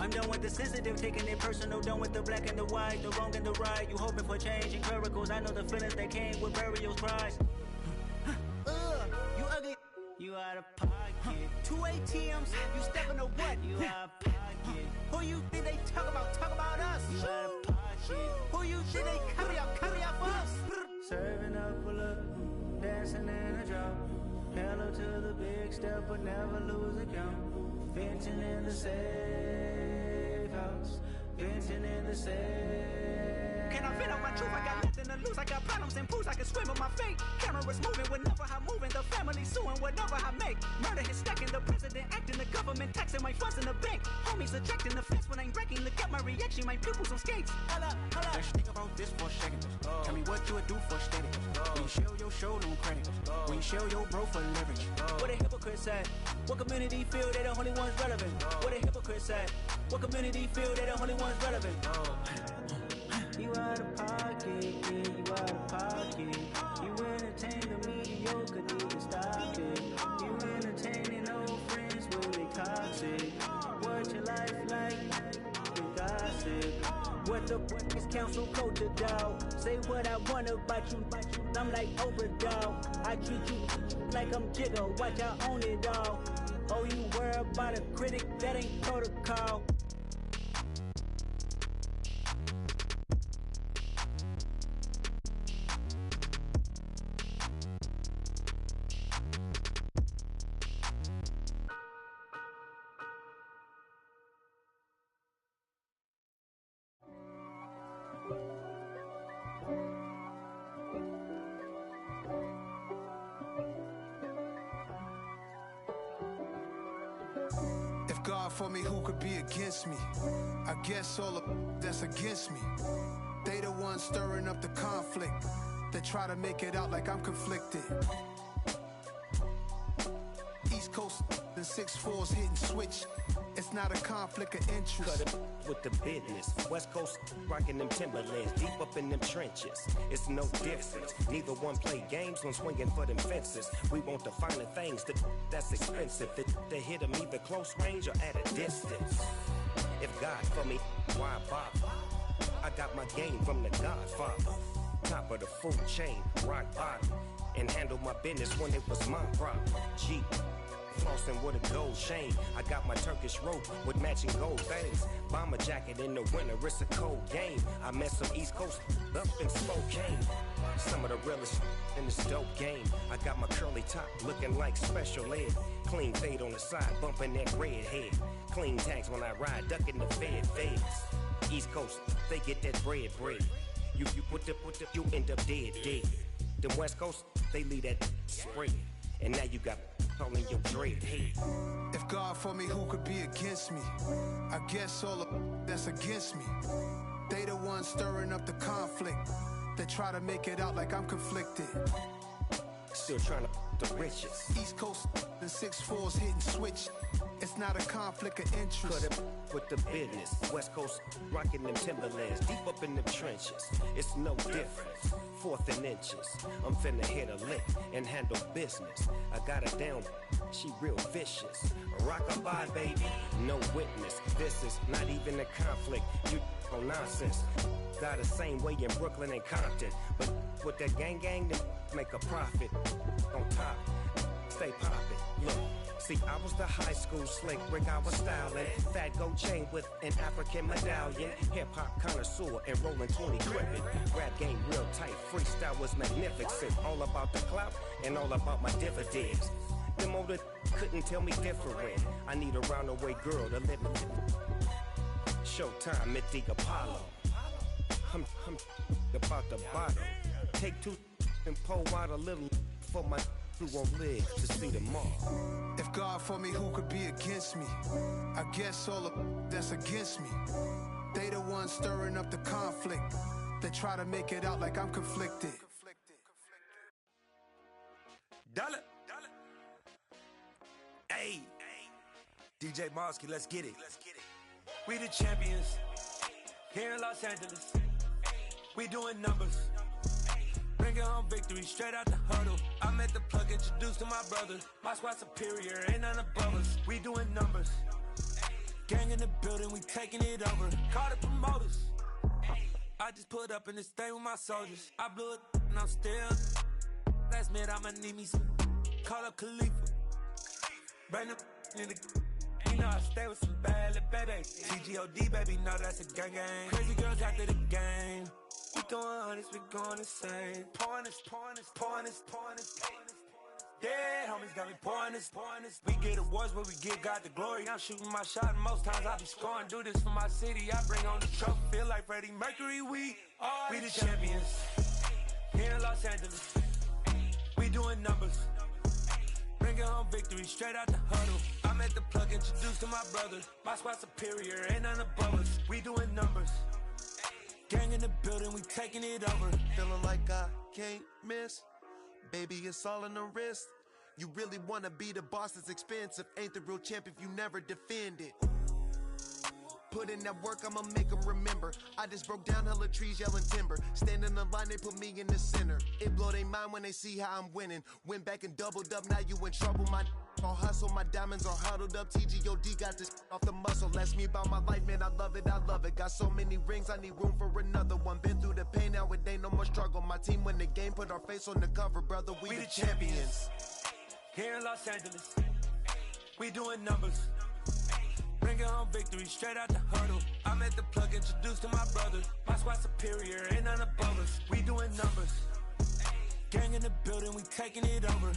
I'm done with the sensitive, taking it personal. Done with the black and the white, the wrong and the right. You hoping for change and miracles. I know the feelings that came with burial cries. You ugly. You out of pocket. 2 ATMs, you stepping to what? You out of pocket. Who you think they talk about? Talk about us. You out of pocket. Who you think they carry up us? Serving up a look, dancing in a drop. Hello to the big step, but never lose a count. Venting in the safe house. Venting in the safe. Can I vent out my truth? I got nothing to lose. I got problems and pools. I can swim with my fate. Cameras moving whenever I'm moving. The family suing whatever I make. Murder is stacking. The president acting. The government taxing my funds in the bank. Homies subtracting the fence when I'm breaking. Look at my reaction. My pupils on skates. Holla, holla. Let's think about this for a second. Tell me what you would do for status. When you show your show, no credit. When you show your bro for leverage. What a hypocrite said. What community feel they the only ones relevant? What a hypocrite said. What community feel they the only ones relevant? You out of pocket, yeah, you out of pocket. You entertain the mediocre, need to stop it. You entertaining old friends when they toxic. What your life like? You gossip. What the is council culture, dog? Say what I want about you. I'm like overdog. I treat you like I'm Jigga. Watch I own it all. Oh, you worry about a critic? That ain't protocol. God for me, who could be against me? I guess all of that's against me. They the ones stirring up the conflict. They try to make it out like I'm conflicted. East Coast, the 6'4's hitting switch. It's not a conflict of interest. Cut it with the business. West Coast rocking them Timberlands, deep up in them trenches. It's no difference. Neither one play games when swinging for them fences. We want the finer things that's expensive. They hit them either close range or at a distance. If God for me, why bother? I got my game from the Godfather. Top of the food chain, rock bottom. And handle my business when it was my problem. G. Flossing with a gold chain. I got my Turkish rope with matching gold things. Bomber jacket in the winter, it's a cold game. I met some East Coast up in Spokane. Some of the realest in this dope game. I got my curly top looking like special ed. Clean fade on the side, bumping that red head. Clean tags when I ride, ducking the feds. East Coast, they get that bread. You you end up dead. Them West Coast, they leave that spread. And now you got calling your dread head. If God for me, who could be against me? I guess all of that's against me. They the ones stirring up the conflict. They try to make it out like I'm conflicted. Still trying to the riches. East Coast and 6'4s hitting switch. It's not a conflict of interest. Cut it with the business. West Coast rocking them Timberlands, deep up in them trenches. It's no difference. 4th and inches. I'm finna hit a lick and handle business. I got her down, she real vicious. Rock-a-bye, baby, no witness. This is not even a conflict. You on nonsense. Got the same way in Brooklyn and Compton. But with that gang, then make a profit. On top, stay poppin'. Look. See, I was the high school slick Rick, I was styling. Fat gold chain with an African medallion. Hip-hop connoisseur and rolling 20 crippin'. Rap game real tight, freestyle was magnificent. All about the clout and all about my dividends. Them older couldn't tell me different. I need a roundaway girl to live with. Showtime at the Apollo. I'm about the bottle. Take 2 and pour out a little for my who won't live to see tomorrow. If God for me, who could be against me? I guess all of that's against me. They the ones stirring up the conflict. They try to make it out like I'm conflicted. Dollar. Hey, DJ Mosky, let's get it. We the champions here in Los Angeles. We doing numbers. Bringing home victory straight out the huddle. I'm at the plug, introduced to my brother. My squad superior, ain't none above us. We doing numbers. Gang in the building, we taking it over. Call the promoters. I just put up in this thing with my soldiers. I blew it and I'm still. Last minute I'ma need me some. Call up Khalifa. Bring them in the. You know I stay with some bad little baby. Kiko-The-Damaja, baby, know that's a gang. Crazy girls after the game. We going honest, we going insane. Pouring this. Yeah, homies got me pouring this. We get awards, but we give God the glory. I'm shooting my shot, and most times I be scoring. Do this for my city, I bring on the trophy. Feel like Freddie Mercury, we the champions. Here in Los Angeles, we doing numbers. Bringing home victory straight out the huddle. I'm at the plug, introduced to my brother. My squad superior, ain't none above us. We doing numbers. Gang in the building, we taking it over. Feeling like I can't miss. Baby, it's all in the wrist. You really wanna be the boss, it's expensive. Ain't the real champ if you never defend it. Put in that work, I'ma make them remember. I just broke down hella trees, yelling timber. Stand in the line, they put me in the center. It blow their mind when they see how I'm winning. Went back and doubled up, now you in trouble. My all hustle, my diamonds are huddled up. Kiko-The-Damaja got this off the muscle. Ask me about my life, man, I love it. Got so many rings, I need room for another one. Been through the pain, now it ain't no more struggle. My team win the game, put our face on the cover, brother. We the champions. Here in Los Angeles, we doing numbers. Bringing home victory straight out the huddle. I'm at the plug, introduced to my brother. My squad superior, ain't none above us. We doing numbers. Gang in the building, we taking it over.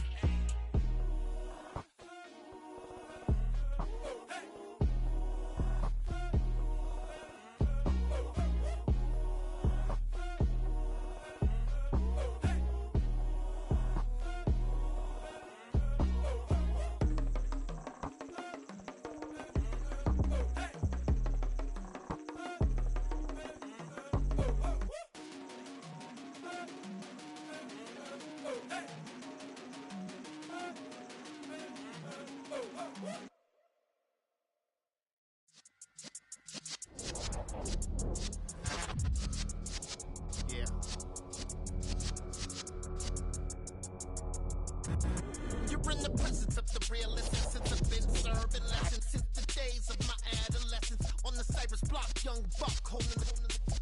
in the presence of the realest essence. I've been serving lessons since the days of my adolescence. On the Cypress block, young buck holding the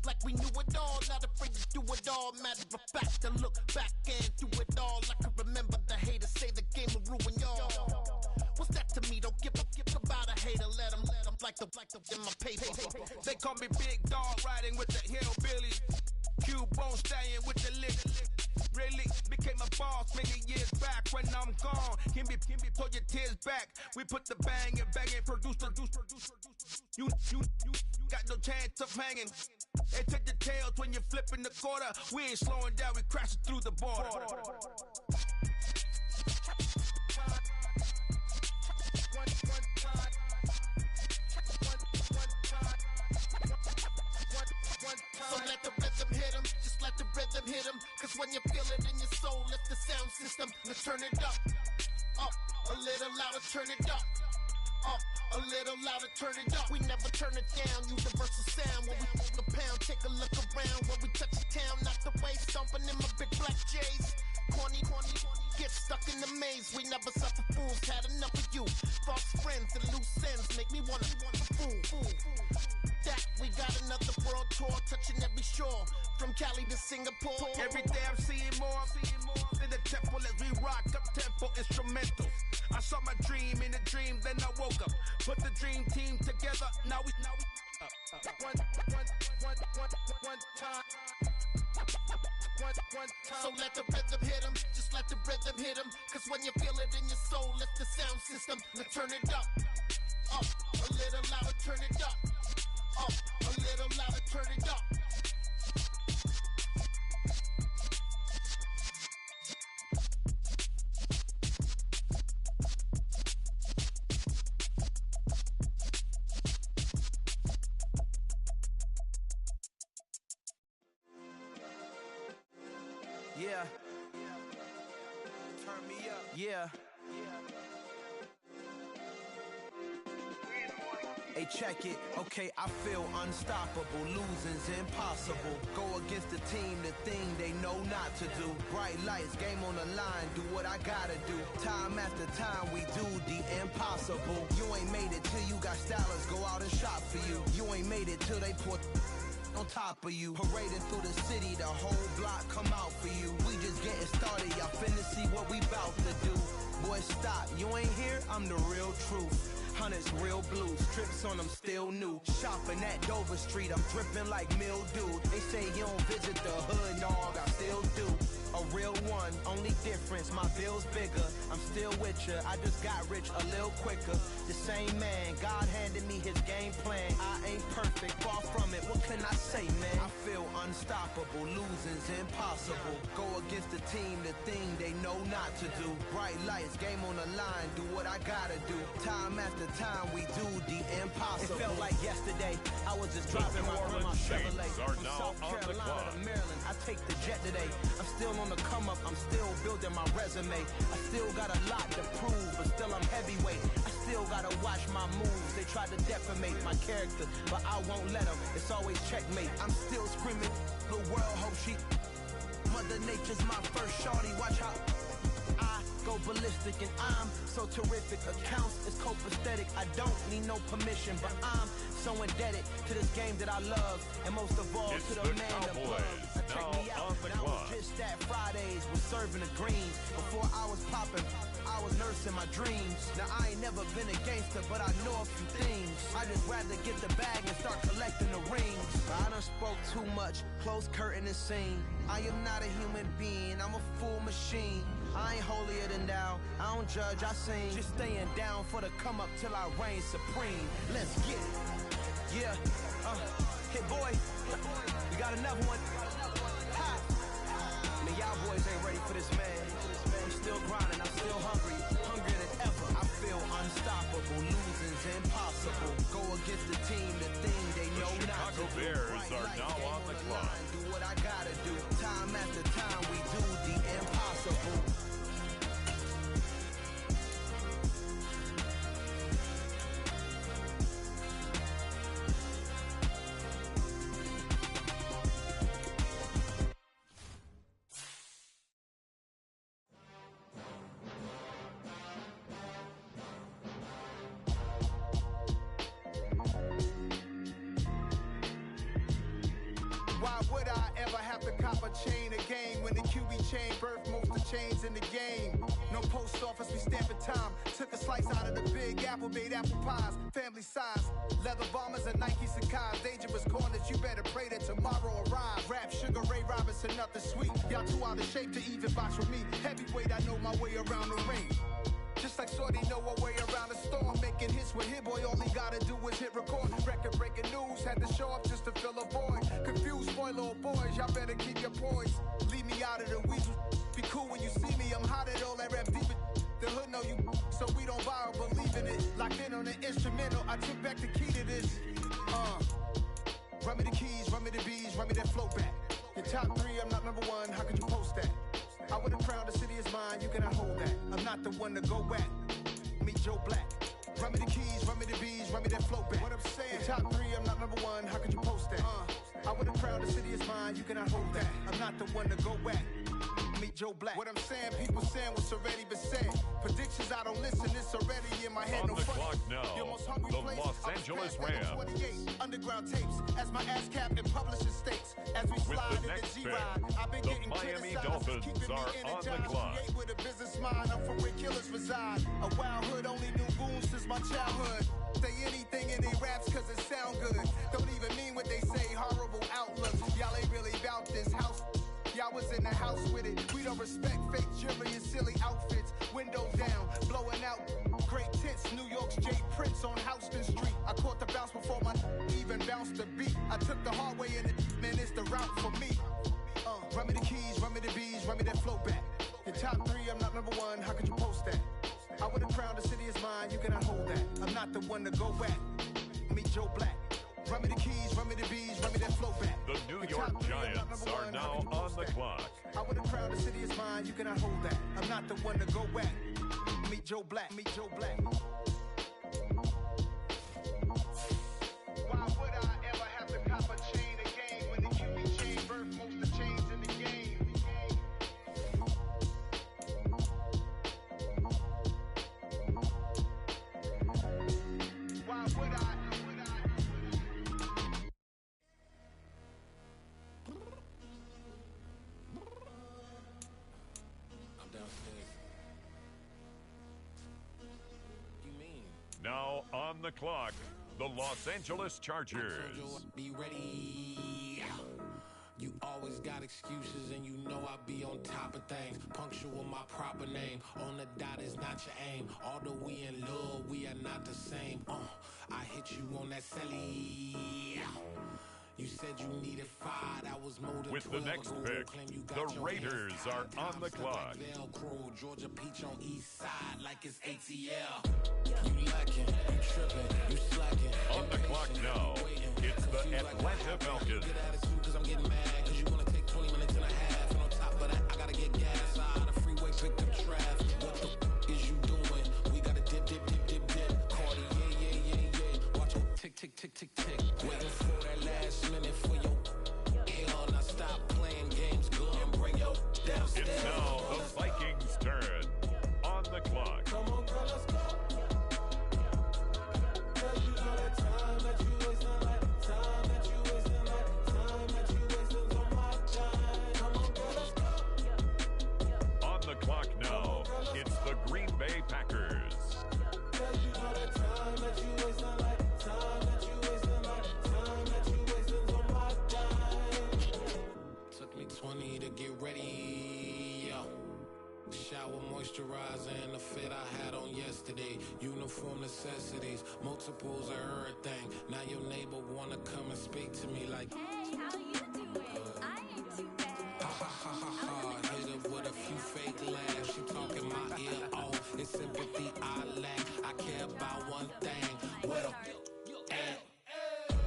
like we knew it all, not afraid to do it all. Matter of fact, to look back and do it all. I can remember the haters say the game will ruin y'all. What's that to me? Don't give about a hater. Let them like the in my paper. They call me Big Dog, riding with the hillbillies. Q-Bone staying with the lick. Really became a boss many years back. When I'm gone, can be pull your tears back. We put the bang and produce. You got no chance of hanging. They take the tails when you're flipping the quarter. We ain't slowing down, we crashing through the border. So let the rhythm hit him, just let the rhythm hit him. Cause when you feel it in your soul, lift the sound system. Now turn it up, a little louder, turn it up. A little louder, turn it up. We never turn it down, universal sound. When we move the pound, take a look around. When we touch the town, not the way, stomping in my big black J's. Corny, get stuck in the maze. We never suffer fools, had enough of you. False friends and loose ends make me wanna fool. That we got another world tour, touching every shore. From Cali to Singapore. Every day I'm seeing more in the temple as we rock up tempo instrumentals. I saw my dream in a dream, then I woke up. Put the dream team together, now we one time. So let the rhythm hit him, just let the rhythm hit him. Cause when you feel it in your soul, lift the sound system. Now turn it up, a little louder, turn it up, a little louder, turn it up. Yeah. Turn me up. Yeah. Hey, check it. Okay, I feel unstoppable. Losing's impossible. Go against the team, the thing they know not to do. Bright lights, game on the line. Do what I gotta do. Time after time, we do the impossible. You ain't made it till you got stylists go out and shop for you. You ain't made it till they put on top of you. Parading through the city, the whole block come out for you. We just getting started, y'all finna see what we bout to do. Boy, stop, you ain't here, I'm the real truth. Hundreds real blue, strips on them still new. Shopping at Dover Street, I'm dripping like mildew. They say you don't visit the hood, dog, I still do. A real one, only difference, my bill's bigger. I'm still with ya, I just got rich a little quicker. The same man, God handed me his game plan. I ain't perfect, far from it, what can I say, man? I feel unstoppable, losing's impossible. Go against the team, the thing they know not to do. Bright lights, game on the line, do what I gotta do. Time after time, we do the impossible. It felt like yesterday, I was just driving my grandma's Chevrolet. From South Carolina to Maryland, I take the jet today. I'm still on the come up, I'm still building my resume. I still got a lot to prove, but still I'm heavyweight. I still gotta watch my moves. They try to defamate my character, but I won't let them. It's always checkmate. I'm still screaming, the world hope she. Mother Nature's my first shorty. Watch how I go ballistic, and I'm so terrific. Accounts is copacetic. I don't need no permission, but I'm so indebted to this game that I love, and most of all it's to the man that loves. Check me out. Now it's just that Fridays was serving the greens. Before I was popping, I was nursing my dreams. Now I ain't never been a gangster, but I know a few things. I just rather get the bag and start collecting the rings. I done spoke too much, close curtain and scene. I am not a human being, I'm a full machine. I ain't holier than thou, I don't judge, I sing. Just staying down for the come up till I reign supreme. Let's get it. Yeah, hit boy, we got another one. Ha. Man, y'all boys ain't ready for this, man. I'm still grinding, I'm still hungry, hungrier than ever. I feel unstoppable, losing's impossible. Go against the team, the thing they know not to do. The Bears are now on the clock. Do what I gotta do. Time after time, we do the impossible. a chain a game. When the QB chain birth most of chains in the game. No post office, we stamping time. Took a slice out of the big apple, made apple pies. Family size, leather bombers and Nike Sacai's. Dangerous corners, you better pray that tomorrow arrives. Rap, Sugar Ray Robinson, nothing sweet. Y'all too out of shape to even box with me. Heavyweight, I know my way around the ring. Just like Shorty know her way around the storm. Making hits with Hit Boy, all he gotta do is hit record. Record breaking news, had to show up just to fill a void. Confused boy, little boys, y'all better keep your poise. Leave me out of the weasel. Be cool when you see me, I'm hot at all that rap deep. The hood know you, so we don't buy or believe in it. Locked in on the instrumental, I took back the key to this. Run me the keys, run me the bees, run me that flow back. Your top 3, I'm not number 1, how could you post that? I would've crowned the city is mine, you cannot hold that. I'm not the one to go back. Meet Joe Black. Run me the keys, run me the bees, run me that flow back. What I'm saying, your top 3, I'm not number 1, how could you post that? I would've crowned the city is mine, you cannot hold that. I'm not the one to go back. Meet Joe Black. What I'm saying, people saying what's already been said. Predictions, I don't listen, it's already in my head. On no the funny. clock now, Your most hungry the place, Los I was Angeles past that in Rams. 28 underground tapes, as my ass cap and publishing states. As we With slide the in next the pick, G-Ride, I've been the getting Miami criticized, Dolphins keeping me are on the energized. clock. Create with a business mind, I'm from where killers reside. A wild hood, only knew goons since my childhood. Say anything in they raps cause it sound good. Don't even mean what they say, horrible outlook. Y'all ain't really about this house. Y'all was in the house with it. We don't respect fake jewelry and silly outfits. Windows down, blowing out great tits. New York's J. Prince on Houston Street. I caught the bounce before my even bounced the beat. I took the hard way in it, man, it's the route for me. Run me the keys, run me the bees, run me that flow back. Your top 3, I'm not number 1, how could you post that? I would've crowned the city is mine, you cannot hold that. I'm not the one to go back. Meet Joe Black. Run me the keys, run me the bees, run me that flow back. The New York Giants are now on the clock. I would've crowned the city is mine, you cannot hold that. I'm not the one to go back. Meet Joe Black, meet Joe Black. Why would I ever have to cop a chain again when the QB chain birth most of chains in the game? Why would I? I'm downstairs. You mean? Now on the clock, the Los Angeles Chargers. Be ready. You always got excuses and you know I be on top of things. Punctual my proper name. On the dot is not your aim. Although we in love, we are not the same. I hit you on that celly. You said you needed 5, that was more than With the next pick, the Raiders are on the clock. Velcro, Georgia Peach on east side like it's ATL. You lacking, you tripping, you slacking. On the clock now, it's the Atlanta Falcons. Good attitude cause I'm getting mad, cause you wanna take 20 minutes and a half. And on top of that, I gotta get gas out of the freeway, pick up traffic. What the is you doing? We gotta dip, dip, dip, dip, dip. Cardi, yeah. Watch your tick, tick, tick, tick, tick. Waiting for that last minute for your hell. Now stop playing games, go and bring your downstairs. It's now the Vikings' turn. On the clock. Come on, girl, let's go. Cause you know that time that you wasting, like time that you wasting, like time that you wasting on my time. Come on, girl, let's go. On the clock now, it's the Green Bay Packers. Cause you know that time that you wasting, like time that you wasting, like time that you wasting on my time. Took me 20 to get ready, yo. Shower moisturizer and the fit I had on yesterday. Uniform necessities, multiples of everything. Now your neighbor wanna come and speak to me like, hey, how you doing? I ain't too bad. Ha ha ha ha ha. Hit her with a few fake laughs. She talking my ear off. It's sympathy I lack. I care about one thing. What up?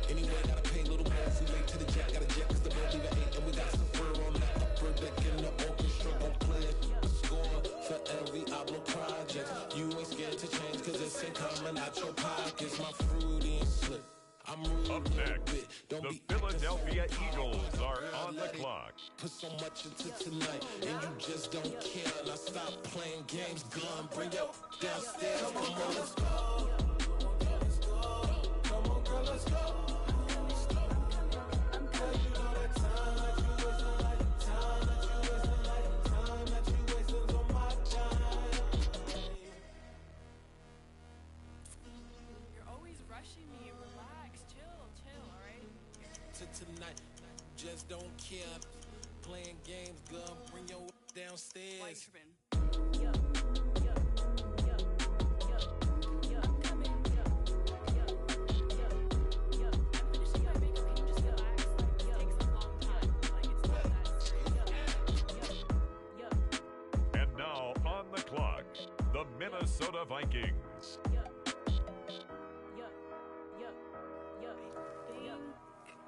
Anyway, gotta pay a little more if we late to the jet. Got a jet cause the boat even ate. And we got some fur on that upper deck in the orchestra. Gon' play a score for every album project. You ain't scared to change cause it's ain't coming out your pockets. My fruity and slip. I'm rude Up next, the Philadelphia Eagles are on the clock. Put so much into tonight, and you just don't care. Now stop playing games, gun, bring your downstairs. Come on, let's go. Come on, girl, let's go. Cause you know that time that you wasting, like time care. Playing games, girl, bring your downstairs. And now on the clock, the Minnesota Vikings.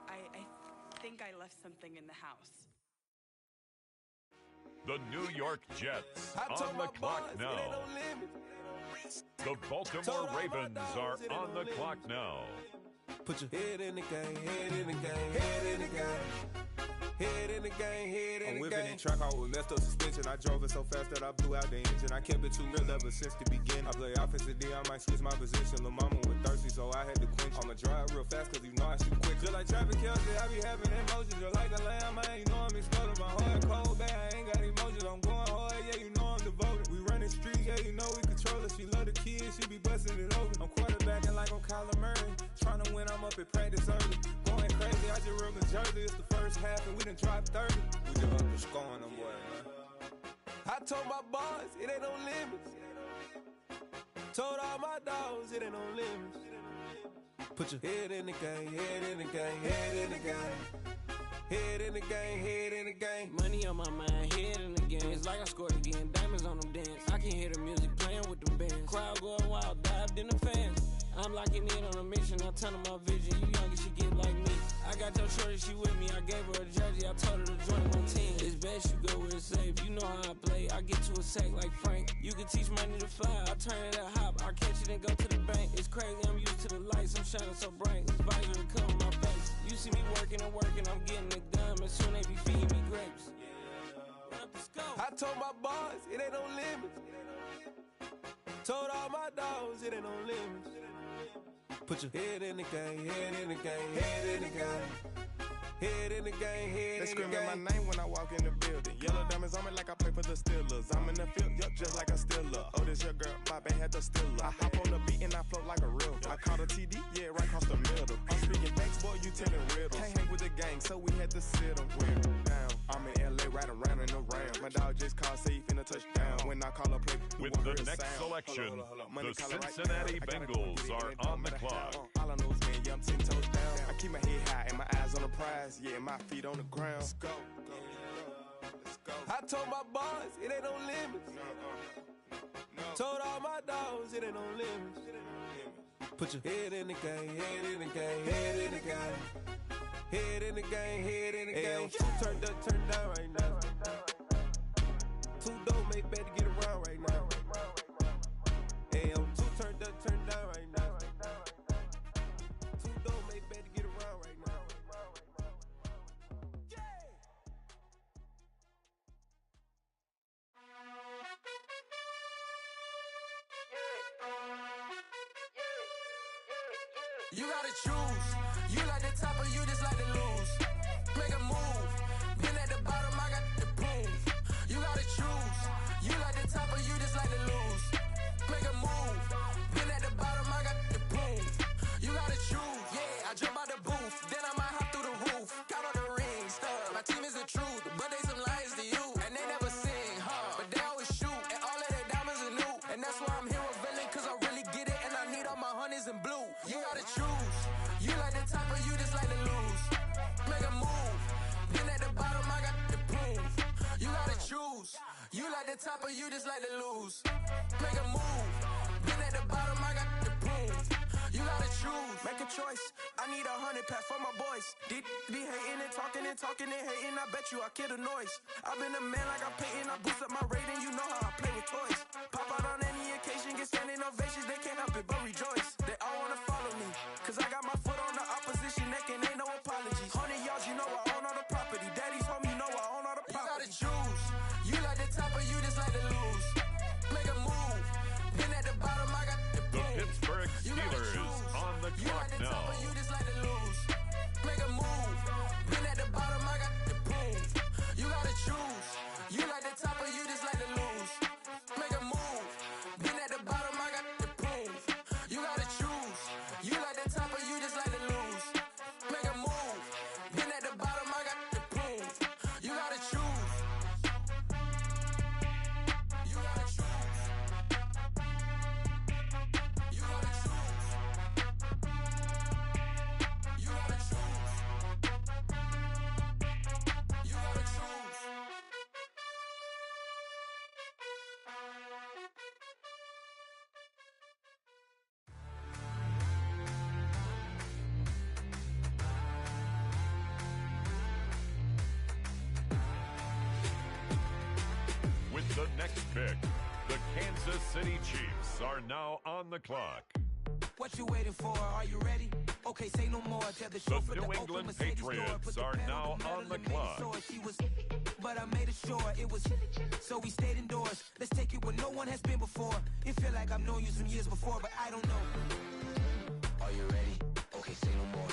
I think I left something in the house. The New York Jets on the clock now. The Baltimore Ravens are on the clock now. Put your head in the game, head in the game, head in the game. Head in the game, head in the game. I'm whipping the track out with messed up suspension. I drove it so fast that I blew out the engine. I kept it too real ever since the beginning. I play offensive D, I might switch my position. Lil' mama was thirsty, so I had to quench. I'ma drive real fast, cause you know I shoot quick. Just like traffic Kelsey, I be having emotions. Just like a lamb, man, you know I'm exploding. My heart cold, bad, I ain't got emotions. I'm going hard, yeah, you know I'm devoted. We running streets, yeah, you know we control it. She love the kids, she be busting it over. I'm quarterbacking like I'm Kyler Murray. Trying to win, I'm up at practice early. Going crazy, I just real the jersey. It's the first half and we done dropped 30. We just underscoring them, boy, man. I told my boys, it ain't no limits. Told all my dogs, it ain't no limits. Put your head in the game, head in the game, head in the game. Head in the game, head in the game. Money on my mind, head in the game. It's like I scored again, diamonds on them dance. I can hear the music playing with them bands. Crowd going wild, dived in the fans. I'm locking in on a mission, I turn on my vision. You young, she get like me. I got your shorty, she with me. I gave her a jersey, I told her to join my team. It's best you go where it's safe. You know how I play, I get to a sack like Frank. You can teach money to fly, I turn it at hop. I catch it and go to the bank. It's crazy, I'm used to the lights, I'm shining so bright. This visor will cover my face. You see me working and working, I'm getting it done. And soon they be feeding me grapes. I told my boys, it ain't no limits. Told all my dogs, it ain't no limits. Put your head in the game, head in the game, head in the game. Head in the game, head in the game. They screaming my name when I walk in the building. Yellow diamonds on me like I play for the Steelers. I'm in the field, yup, just like a Steeler. Oh, this your girl, my band had the Steeler. I hop on the beat and I float like a real. I caught a TD, yeah, right across the middle. I'm speaking thanks, boy, you telling riddles. Can't hang with the gang, so we had to sit them down. I'm in LA, riding around in the round. My dog just called, say he finna touch down. When I call a play, with the next selection, the Cincinnati Bengals are on the clock. All I know is man, yeah, I'm 10 toes down. I keep my head high and my eyes on the prize. Yeah, my feet on the ground. Let's go. Let's go. I told my boys, it ain't no limits. Told all my dogs, it ain't no limits. Put your head in the game, head in the game, head in the game. Head in the game, head in the game. Turned up, turned down right now. Two dope make better get around right now. Hey, I'm two turned up, turned down right now. Two dope make better get around right now. You gotta choose. You like the top or you just like to lose. Make a move. Been at the bottom, I got the proof. You gotta choose. You like the top or you just like to lose. Make a move. Been at the bottom, I got the proof. You gotta choose. Yeah, I jump out the booth. Then I might hop through the roof. Got all the rings, stuff. My team is the truth, but they some liars to you. And they never sing, but they always shoot. And all of their diamonds are new. And that's why I'm here revealing, cause I really get it. And I need all my honeys in blue. You gotta choose. You like the top or you just like to lose. Make a move. Been at the bottom, I got the proof. You gotta choose. You like the top or you just like to lose. Make a move. Been at the bottom, I got the proof. You gotta choose. Make a choice. I need 100 pack for my boys. Be hating and talking and hating. I bet you I kill the noise. I've been a man like I'm Peyton. I boost up my rating. You know how I play with toys. Pop out on any occasion, get standing ovations. They can't help it but rejoice. They all wanna follow me, cause I got my foot on the opposition neck and ain't no apologies. 100 yards, you know I own all the property. Daddy's home, you know I own all the property. You gotta choose. You like the top or you just like to lose. Make a move. Been at the bottom, I got the proof. The Pittsburgh Steelers on the clock now. You like the top or you just like to lose. Make a move. Been at the bottom, I got the proof. You gotta choose. You like the top or you just like to lose. Make a move. Been at the bottom, I got the proof. You gotta choose. You like the top or you just like to lose. pick. The Kansas City Chiefs are now on the clock. What you waiting for? Are you ready? Okay, say no more. Tell the chauffeur The New to England open Mercedes door. Patriots Put the are pedal now to metal on the and made it clock. sure she was, but I made it sure it was. So we stayed indoors. Let's take it where no one has been before. It feel like I've known you some years before, but I don't know. Are you ready? Okay, say no more.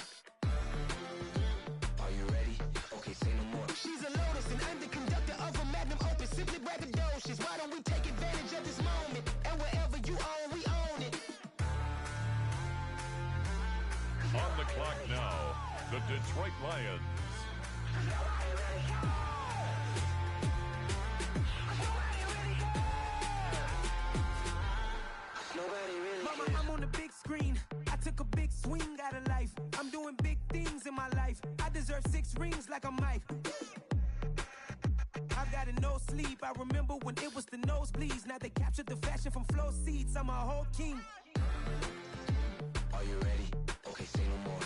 Are you ready? Okay, say no more. She's a lotus and I'm the conductor of a magnum opus. Simply braggadocious. Why don't we take advantage of this moment? And wherever you own, we own it. On the clock now, the Detroit Lions. Mama, I'm on the big screen. I took a big swing out of life. I'm doing big things in my life. I deserve 6 rings like a Mike. I've got no sleep. I remember when it was the nosebleeds. Now they captured the fashion from flow seats. I'm a whole king. Are you ready? Okay, say no more.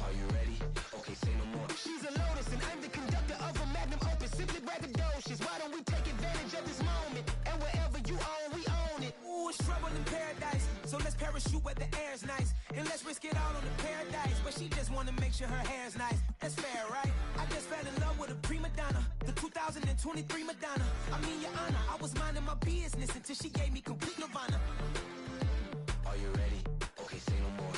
Are you ready? Okay, say no more. She's a lotus and I'm the conductor of a magnum opus. Simply braggadocious. Why don't we take advantage of this moment? And wherever you own, we own it. Ooh, it's trouble in paradise. So let's parachute where the air's nice. And let's risk it all on the paradise. But she just wanna make sure her hair's nice. That's fair, right? I just fell in love with a prima donna. The 2023 Madonna. I mean, your honor, I was minding my business until she gave me complete nirvana. Are you ready? Okay, say no more.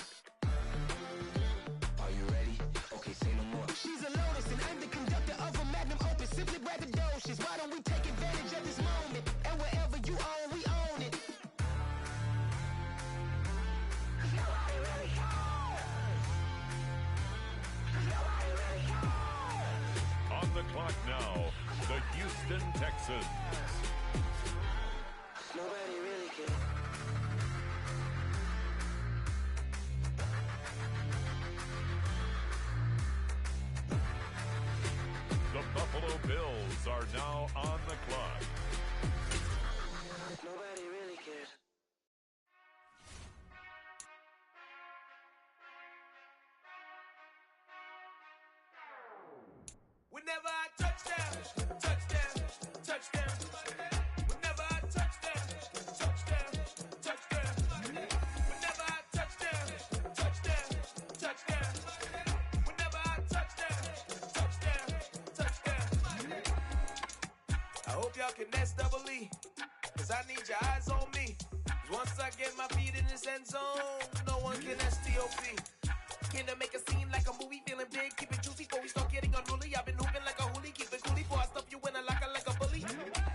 Are you ready? Okay, say no more. She's a lotus and I'm the conductor of a magnum opus. Simply braggadocious. Why don't we take advantage of this moment? And wherever you own, we own it. On the clock now, the Houston Texans. Nobody really cares. The Buffalo Bills are now on the clock. Nobody really cares. Whenever I touchdown, touchdown, touchdown. Whenever I touchdown, touchdown, touchdown. Whenever I touchdown, touchdown, touchdown. Whenever I touchdown, touchdown, touchdown. I hope y'all can nest double E, cause I need your eyes on me. Cause once I get my feet in this end zone, no one can STOP. Can to make a scene like a movie, feeling big, keep it juicy before we start getting unruly. I've been hooping like a hoolie, keep it coolie before I stuff you in a locker like a bully.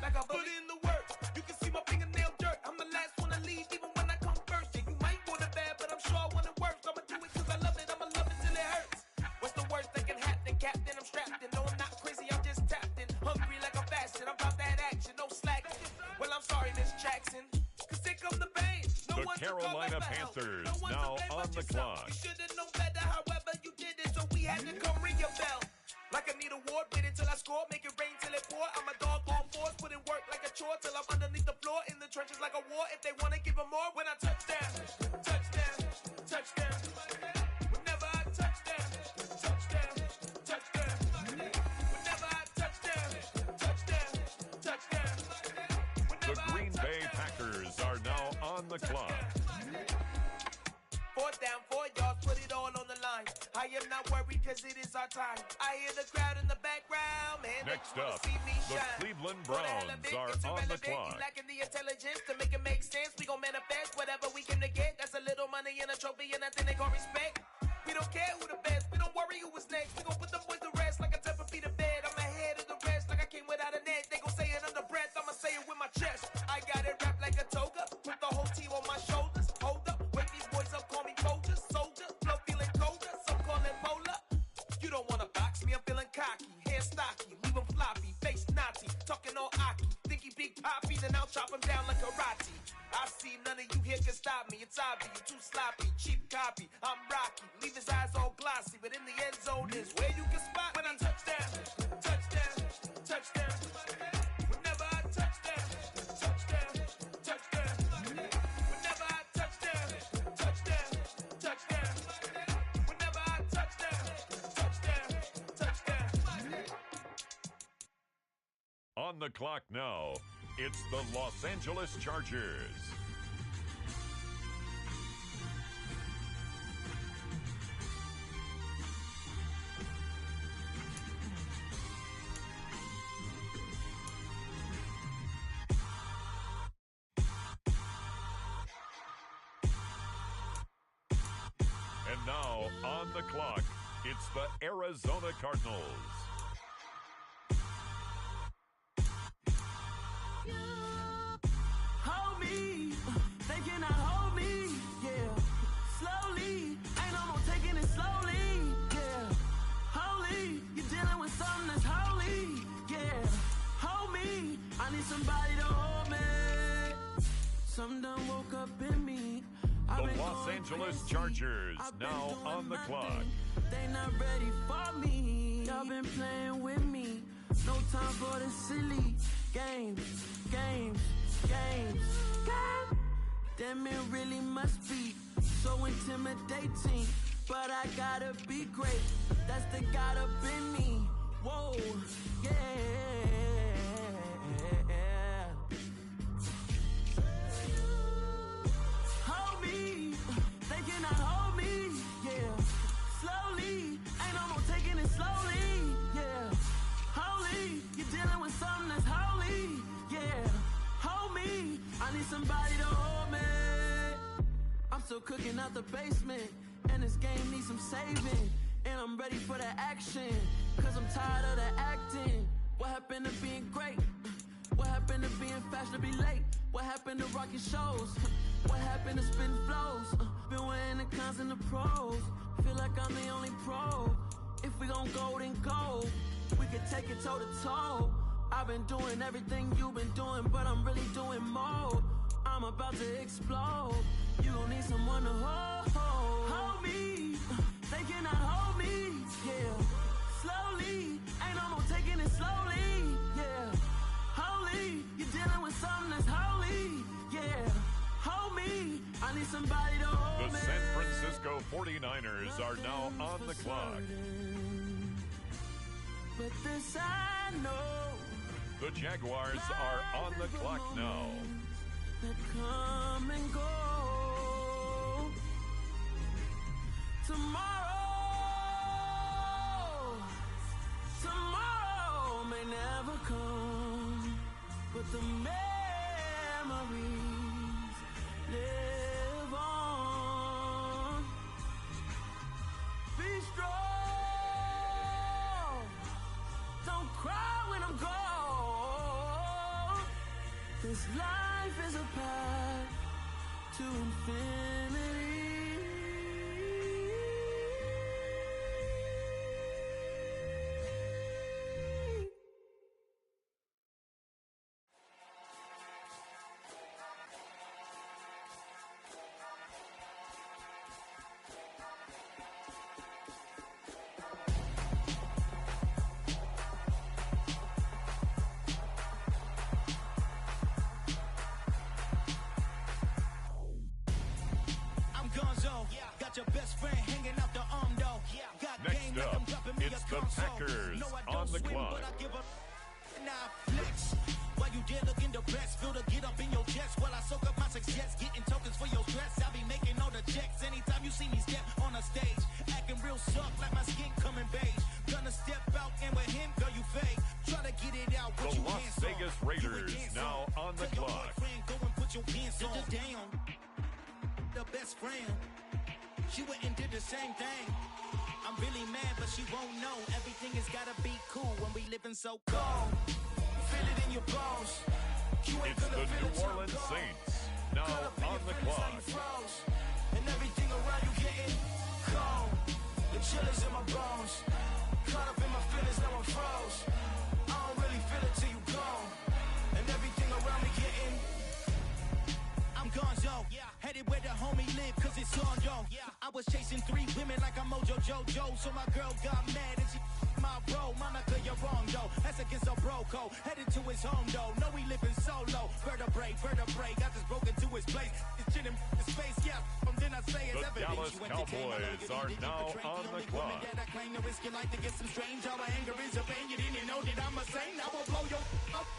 Like a bully in the work, you can see my fingernail dirt. I'm the last one to leave, even when I come first. Yeah, you might want it bad, but I'm sure I want it worse. I'ma do it cause I love it, I'ma love it till it hurts. What's the worst that can happen, Captain? I'm strapped in, no I'm not crazy, I'm just tapped in. Hungry like I'm fasting, I'm about that action, no slacking. Well, I'm sorry, Miss Jackson, cause here come the bang. No The Carolina Panthers now on the clock. You should've known better, however you did it, so we had to come ring your bell. Like I need a award, wait until I score, make it rain till it pour. I'm a dog on force, put in work like a chore till I'm underneath the floor, in the trenches like a war. If they wanna give them more, when I touch down, touchdown, touchdown. Whenever I touchdown, touchdown, touchdown. Whenever I touchdown, touchdown, touchdown. The Green Bay Packers are now on the clock. 4th down, 4 yards, put it all on the line. I am not worried cause it is our time. I hear the crowd in the background, man. Next they wanna up, see me the shine. Cleveland For the hell Browns of it, are it's on the irrelevant. clock. You lacking the intelligence to make it make sense. We gon' manifest whatever we came to get. That's a little money and a trophy and nothing they gon' respect. We don't care who the best, we don't worry who was next. We gon' put them boys to rest like a Tempur-Pedic bed. I'm ahead of the rest like I came without a net. They gon' say it under breath, I'ma say it with my chest. I got it wrapped like a toga, put the whole team on my shoulders. Hold up, wake these boys up, call me Folger, soldier. Flow feeling colder, some call it polar. You don't wanna box me, I'm feeling cocky. Hair stocky, leave him floppy, face naughty. Talking all aki, think he big poppy, then I'll chop him down like karate. I see none of you here can stop me. It's obvious, you too sloppy, cheap copy. I'm Rocky, leave his eyes all glossy, but in the end zone is where you can spot when I touchdown, touchdown, touchdown. Whenever I touchdown, touchdown, touchdown. Whenever I touchdown, touchdown, touchdown. Whenever I touchdown, touchdown, touchdown. On the clock now, it's the Los Angeles Chargers. And now, on the clock, it's the Arizona Cardinals. Hold me, they cannot hold me, yeah. Slowly, ain't no more taking it slowly, yeah. Holy, you're dealing with something that's holy, yeah. Hold me, I need somebody to hold me. Something done woke up in me. The Los Angeles Chargers now on the clock. They not ready for me. Y'all been playing with me. No time for the silly games. God damn, it really must be so intimidating. But I gotta be great. That's the God up in me. Whoa, yeah. Hold me, they cannot hold me, yeah. Slowly, ain't no more taking it slowly, yeah. Holy, you're dealing with something that's holy, yeah. Hold me, I need somebody to hold me. I'm still cooking out the basement, and this game needs some saving. And I'm ready for the action, cause I'm tired of the acting. What happened to being great? What happened to being fashionably late? What happened to rocking shows? What happened to spitting flows? Been wearing the cons and the pros. Feel like I'm the only pro. If we gon' go, then go. We could take it toe to toe. I've been doing everything you've been doing, but I'm really doing more. I'm about to explode. You gon' need someone to hold. Hold me. They cannot hold me. Yeah. Slowly. Ain't no more taking it slowly. Yeah. Holy. You're dealing with something that's holy. Yeah. Hold me. I need somebody to hold me. The San Francisco 49ers are now on the clock. But this I know. The Jaguars are on the clock now. That come and go. Tomorrow may never come, but the memories live on. Be strong, don't cry when I'm gone. This life is a path to infinity. Got your best friend hanging out the arm though. Next up, it's the Packers on the clock. Flex. While you there looking the best, feel the get up in your chest while I soak up my success, getting tokens for your stress. I'll be making all the checks anytime you see me step on a stage, acting real suck like my skin coming beige. Gonna step out and with him, girl, you fake. Try to get it out. The Las Vegas Raiders now on the clock. Go and put your pants on. Down. The best friend. She went and did the same thing. I'm really mad, but she won't know. Everything has gotta be cool when we living so cold. Feel it in your bones. It's the New Orleans Saints now on the clock. And everything around you getting cold. The chill is in my bones. Caught up in my feelings, now I'm froze. I don't really feel it till you gone. And everything around me getting. I'm gone, yo. Headed where the homie live, cause it's on, yo. I was chasing 3 women like I'm Mojo Jojo. So my girl got mad and she my bro. Monica, you're wrong, though. That's against a bro code. Headed to his home, though. No, he living solo. Vertebrae. Got just broken to his place. It's chin in his face, yeah. Then I say it's the evidence. Dallas Cowboys are now on the clock. That I claim to risk your life to get some strange. All my anger is a pain. You didn't know that I'm a saint. I will blow your up.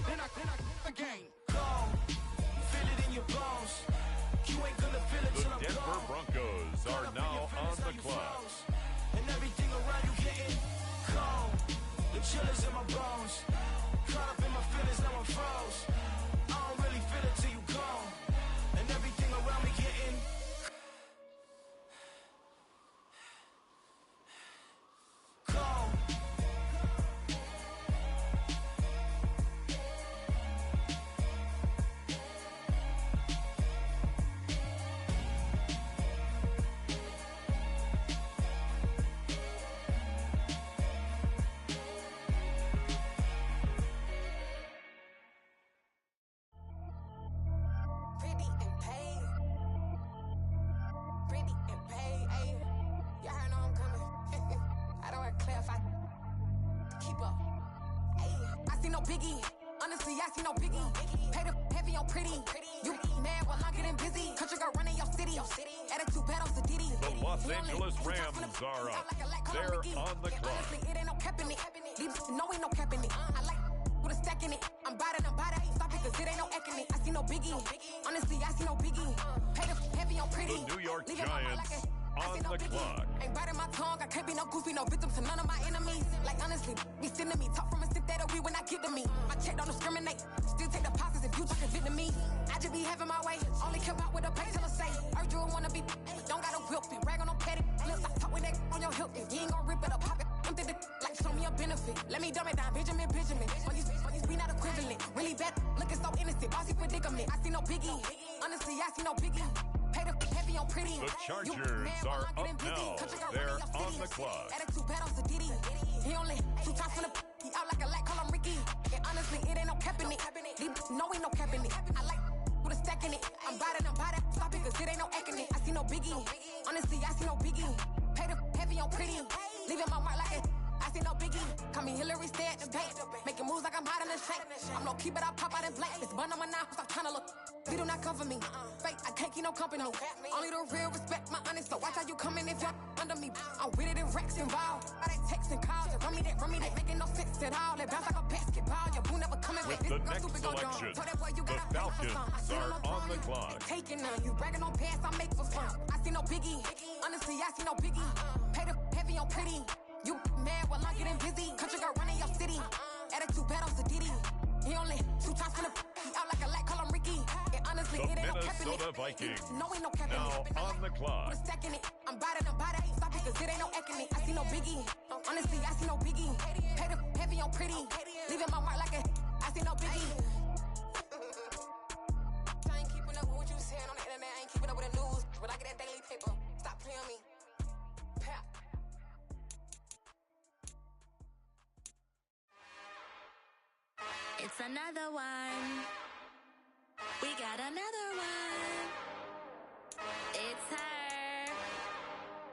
no biggie. Honestly, I see no biggie. Pay the heavy on pretty. You mad while I'm getting busy. Country girl running your city. Attitude battles to Diddy. The Los Angeles Rams are up. They're on the clock. Honestly, it ain't no cap in it. Leave no ain't no cap in it. I like with a stack in it. I'm biting. Stop it, cause it ain't no eck in it. I see no biggie. Honestly, I see no biggie. Pay the heavy on pretty. The New York Giants on the clock. Ain't biting my tongue. I can't be no goofy, no victim to none of my enemies. Like honestly, be sending me talk from a stick that'll be when I get to me. My check don't discriminate. Still take deposits if you talking Vietnamese. I just be having my way. Only kept out with a pay till I say. Urge you wanna be. Don't gotta whip it. Rag on no petty. Lips, I talk with that on your hip. If you ain't gon' rip it or pop it, empty the like show me a benefit. Let me dumb it down, Benjamin. For you we not equivalent. Really bad, looking so innocent. Bossy predicament. I see no biggie. Honestly, I see no biggie. Pay the heavy on pretty. The Chargers are up now. They're on the clock. Attitude battles to Diddy. He only 2 times from the he out like a light, call him Ricky. And honestly, it ain't no cap in it. No ain't no cap in it. I like with a stack in it. I'm biting. Stop it, cause it ain't no eck in it. I see no biggie. Honestly, I see no biggie. Pay the heavy on pretty. Leaving my mark like it. I see no biggie. Call me Hillary, stay at the bank. Making moves like I'm hiding the shank. I'm low key, but I pop out in blank. This bun on my knife, stop trying to look. They do not come for me. Fake, I can't keep no company. Only the real respect my honest. So watch how you coming if you're under me. I'm with it and Rex involved. All that text and calls. Run me that. Making no sense at all. They bounce like a basketball. Your boo never coming with the next selection. The Falcons are on the clock. Taking none. You bragging on past, I make for fun. I see no biggie. Honestly, I see no biggie. Pay the heavy on pretty. You mad while I'm getting busy. Country girl running your city. Attitude battles to Diddy. He only 2 times from the he out like a light, call him Ricky. And honestly, the it ain't no cap in it. Minnesota Vikings No ain't no cap in it. now on the clock. With a stack in it. I'm biting. Stop it, cause it ain't no eck in it. I see no biggie. Honestly, I see no biggie. Pay the heavy on pretty. Leaving my mark like a I see no biggie. I ain't keeping up with what you saying on the internet. I ain't keeping up with the news. But I get that daily paper. Stop playing on me. Pap. It's another one. We got another one. It's her.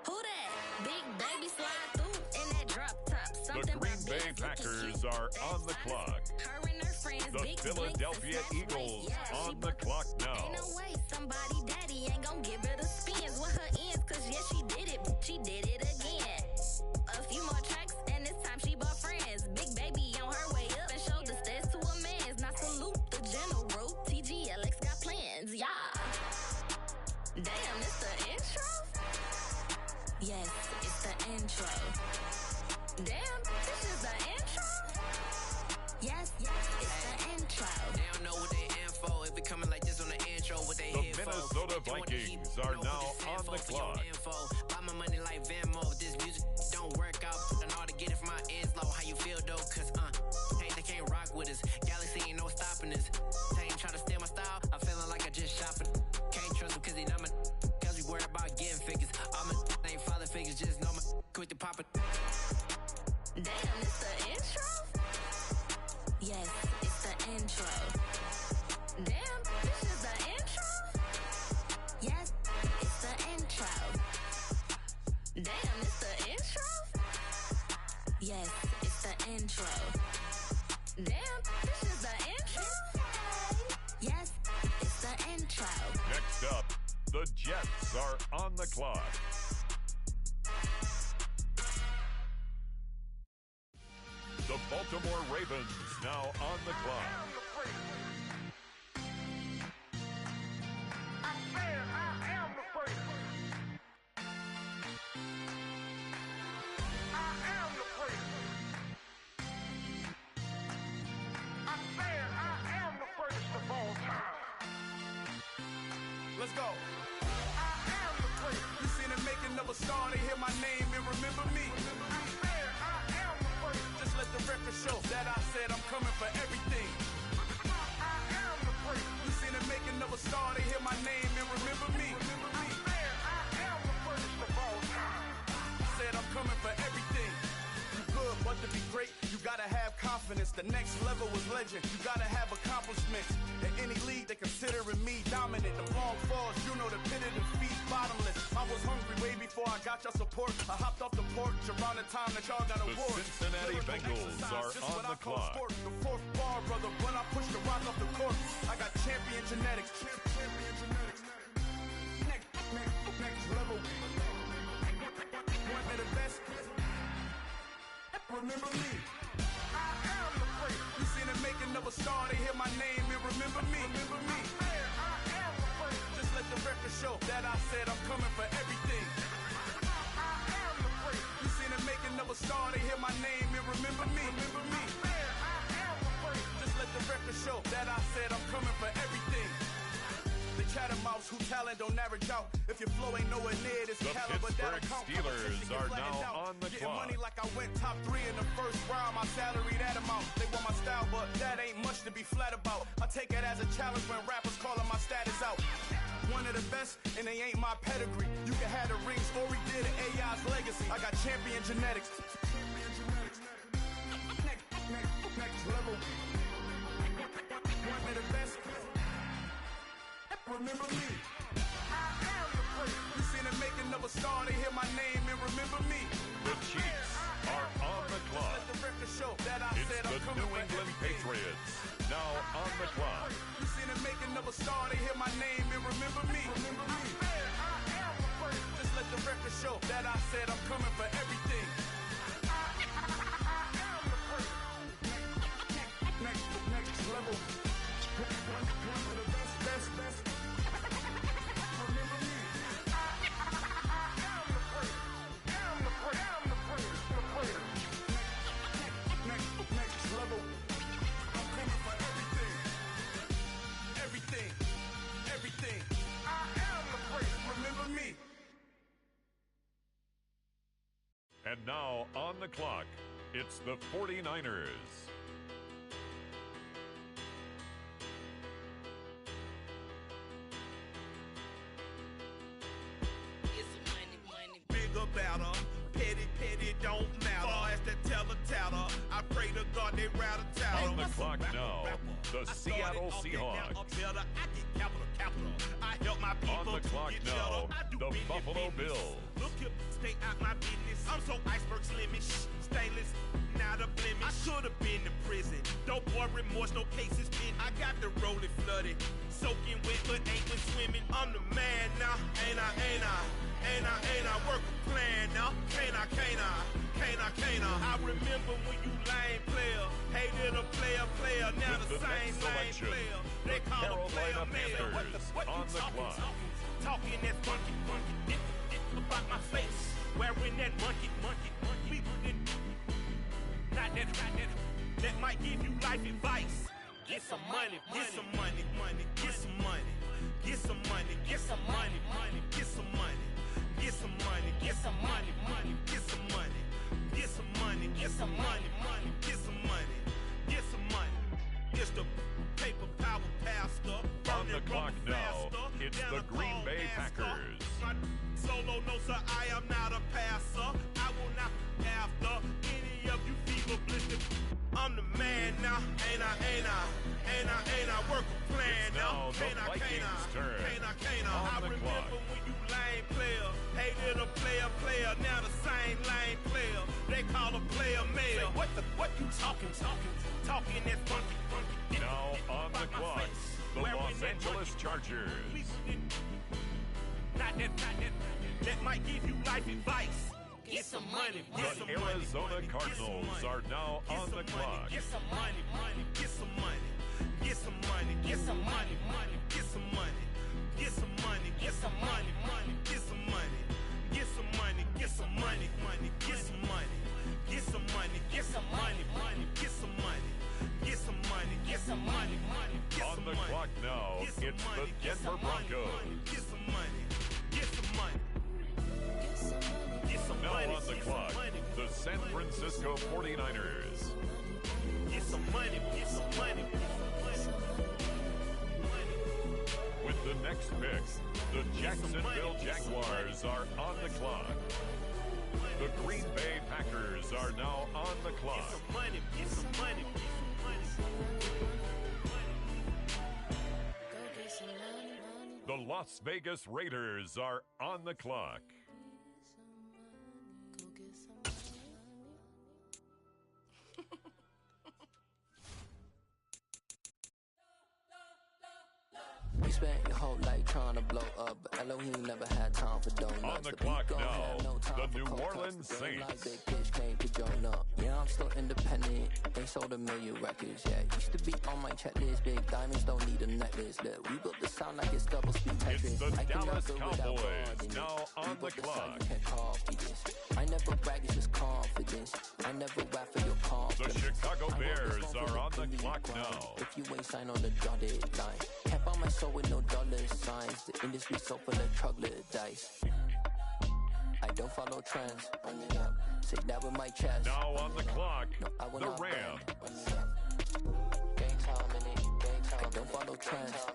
Who that? Big baby slide through in that drop top. The Green Bay Packers are on the clock. Her and her friends, The big Philadelphia Eagles on the clock now. Ain't no way somebody daddy ain't gon' give her the spins with her ends. Cause yeah, she did it. She did it again. A few more tracks and this time she bought friends. Big baby on her way up and showed the stairs to a man's. Now salute the general. TGLX got plans, yeah. Damn, it's the intro? Yes, it's the intro. Damn, this is the intro? Yes, it's the intro. They don't know what they in for. If it coming like this on the intro, what they The here for. Minnesota Vikings are now on the clock. Buy my money like Venmo. This music don't work out. And all to get it from my ends low. How you feel though? Cause hey, they can't rock with us. Galaxy ain't no stopping us. They ain't try to steal my style. I'm feeling like I just shopping. Can't trust him cause he not my. Cause we worried about getting figures. All my ain't father figures. Just know my quick to pop it. Damn, it's the intro? Yes, it's the intro. Damn, this is the intro? Yes, it's the intro. Damn, it's the intro? Yes, it's the intro. Damn, this is the intro? Yes, it's the intro. Next up, the Jets are on the clock. The Baltimore Ravens now on the clock. Let's go. I am the great. You seen it making of a star, they hear my name and remember me. I am the great. Just let the record show that I said I'm coming for everything. I am the great. You seen it making of a star, they hear my name and remember me. I am the greatest of all time. Said I'm coming for everything. You good, but to be great, you gotta have confidence. confidence. The next level was legend. You gotta have accomplishments. In any league, they considering me dominant. The long falls, you know the pit of defeat, bottomless. I was hungry way before I got your support. I hopped off the porch around the time that y'all got a war. The Cincinnati Bengals are on the clock. The fourth bar, brother, when I push the rock off the court, I got champion genetics. Champion genetics. Next level. One of the best. Remember me. I am the great. You seen the making of a star, they hear my name and remember me. Remember me. I am the great. Just let the record show that I said I'm coming for everything. I am the great. You seen the making of a star, they hear my name and remember me. Remember me. I am the great. Just let the record show that I said I'm coming for everything. The chattermouths who talent don't average out. If your flow ain't nowhere near this caliber, that'll count. Steelers are now on the clock. Money like I went top 3 in the first round. My salary that amount. They want my style, but that ain't much to be flat about. I take it as a challenge when rappers calling my status out. One of the best, and they ain't my pedigree. You can have the rings, or we did it. AI's legacy. I got champion genetics. Next level. One of the best. Remember me. I am the great. You seen the making of a star, they hear my name and remember me. The Chiefs are on the clock. Let the record show that I It's said I'm the coming New for England everything. Patriots now on the clock. You seen the making of a star, they hear my name and remember me. Remember me. I am the great. Just let the record show that I said I'm coming for everything. I am the great. Next level. One of the best. Everything. I am the great. Remember me. And now on the clock, it's the 49ers. Bigger, better, petty, don't matter. Far as the teller, I pray to God they rattle tattle. On the clock now, the Seattle Seahawks. I get capital. I help my people. On the clock now, the Buffalo Bills. Look here, stay out my business. I'm so iceberg slimmy, stainless, not a blemish. I should have been in prison. Don't boy remorse, no cases pinned. I got the rolling flooded, soaking wet, but ain't been swimming. I'm the man now, ain't I work a plan now. Can't I? I remember when you lame player, hated a player. Now With the the same next lame selection, player. They the call a Carolina player man. What on you the talking? clock. Talking that monkey. It about my face. Wearing that monkey. We didn't. Not that might give you life advice. Get some money. Get some money. Get some money. Get some money. Get some money. Get some money. Get some money. Get some money. Get some money. Get some money. Get some money. Get some money. Get some money. It's the paper power pastor. On the clock now, it's the Green Bay Packers. My solo, no sir, I am not a passer. I will not after any of you feeble blistered. I'm the man now, ain't I work a plan It's now the Vikings' turn. I remember when you lame player, hated a player, now the same lame player. They call a player mayor. What you talking that funky. Now on the clock, the Los Angeles Chargers. Not that might give you life advice. Get some money. The Arizona Cardinals are now on the clock. Get some money. Get some money. Get some money. Get some money. Get some money. Get some money. Get some money. Get some money. Get some money. Get some money. Get some money. Get some money. Get some money. Get some money. Get some money. Get some money. On the clock now, it's the Denver Broncos. Get some money. Get some money. Now on the clock, the San Francisco 49ers. Get some money. Get some money. With the next pick, the Jacksonville Jaguars are on the clock. The Green Bay Packers are now on the clock. Get some money. The Las Vegas Raiders are on the clock. You spent your whole life trying to blow up, but Elohim never had time for donuts. On the clock now, the New Orleans Saints. Big bitch came to join up. Yeah, I'm still independent. They sold 1 million records. Yeah, used to be on my checklist. Big diamonds don't need a necklace. Look, we built the sound like it's double speed Tetris. It's the Dallas Cowboys now on the clock. I never brag, it's just confidence. I never rap for your confidence. The Chicago Bears are on the clock now. If you ain't signed on the dotted line, can't buy my soul with no dollar signs. The industry so full of troglodytes. I don't follow trends. Say that with my chest. Now on the clock, no, the Rams. Game time in it. I don't follow trends.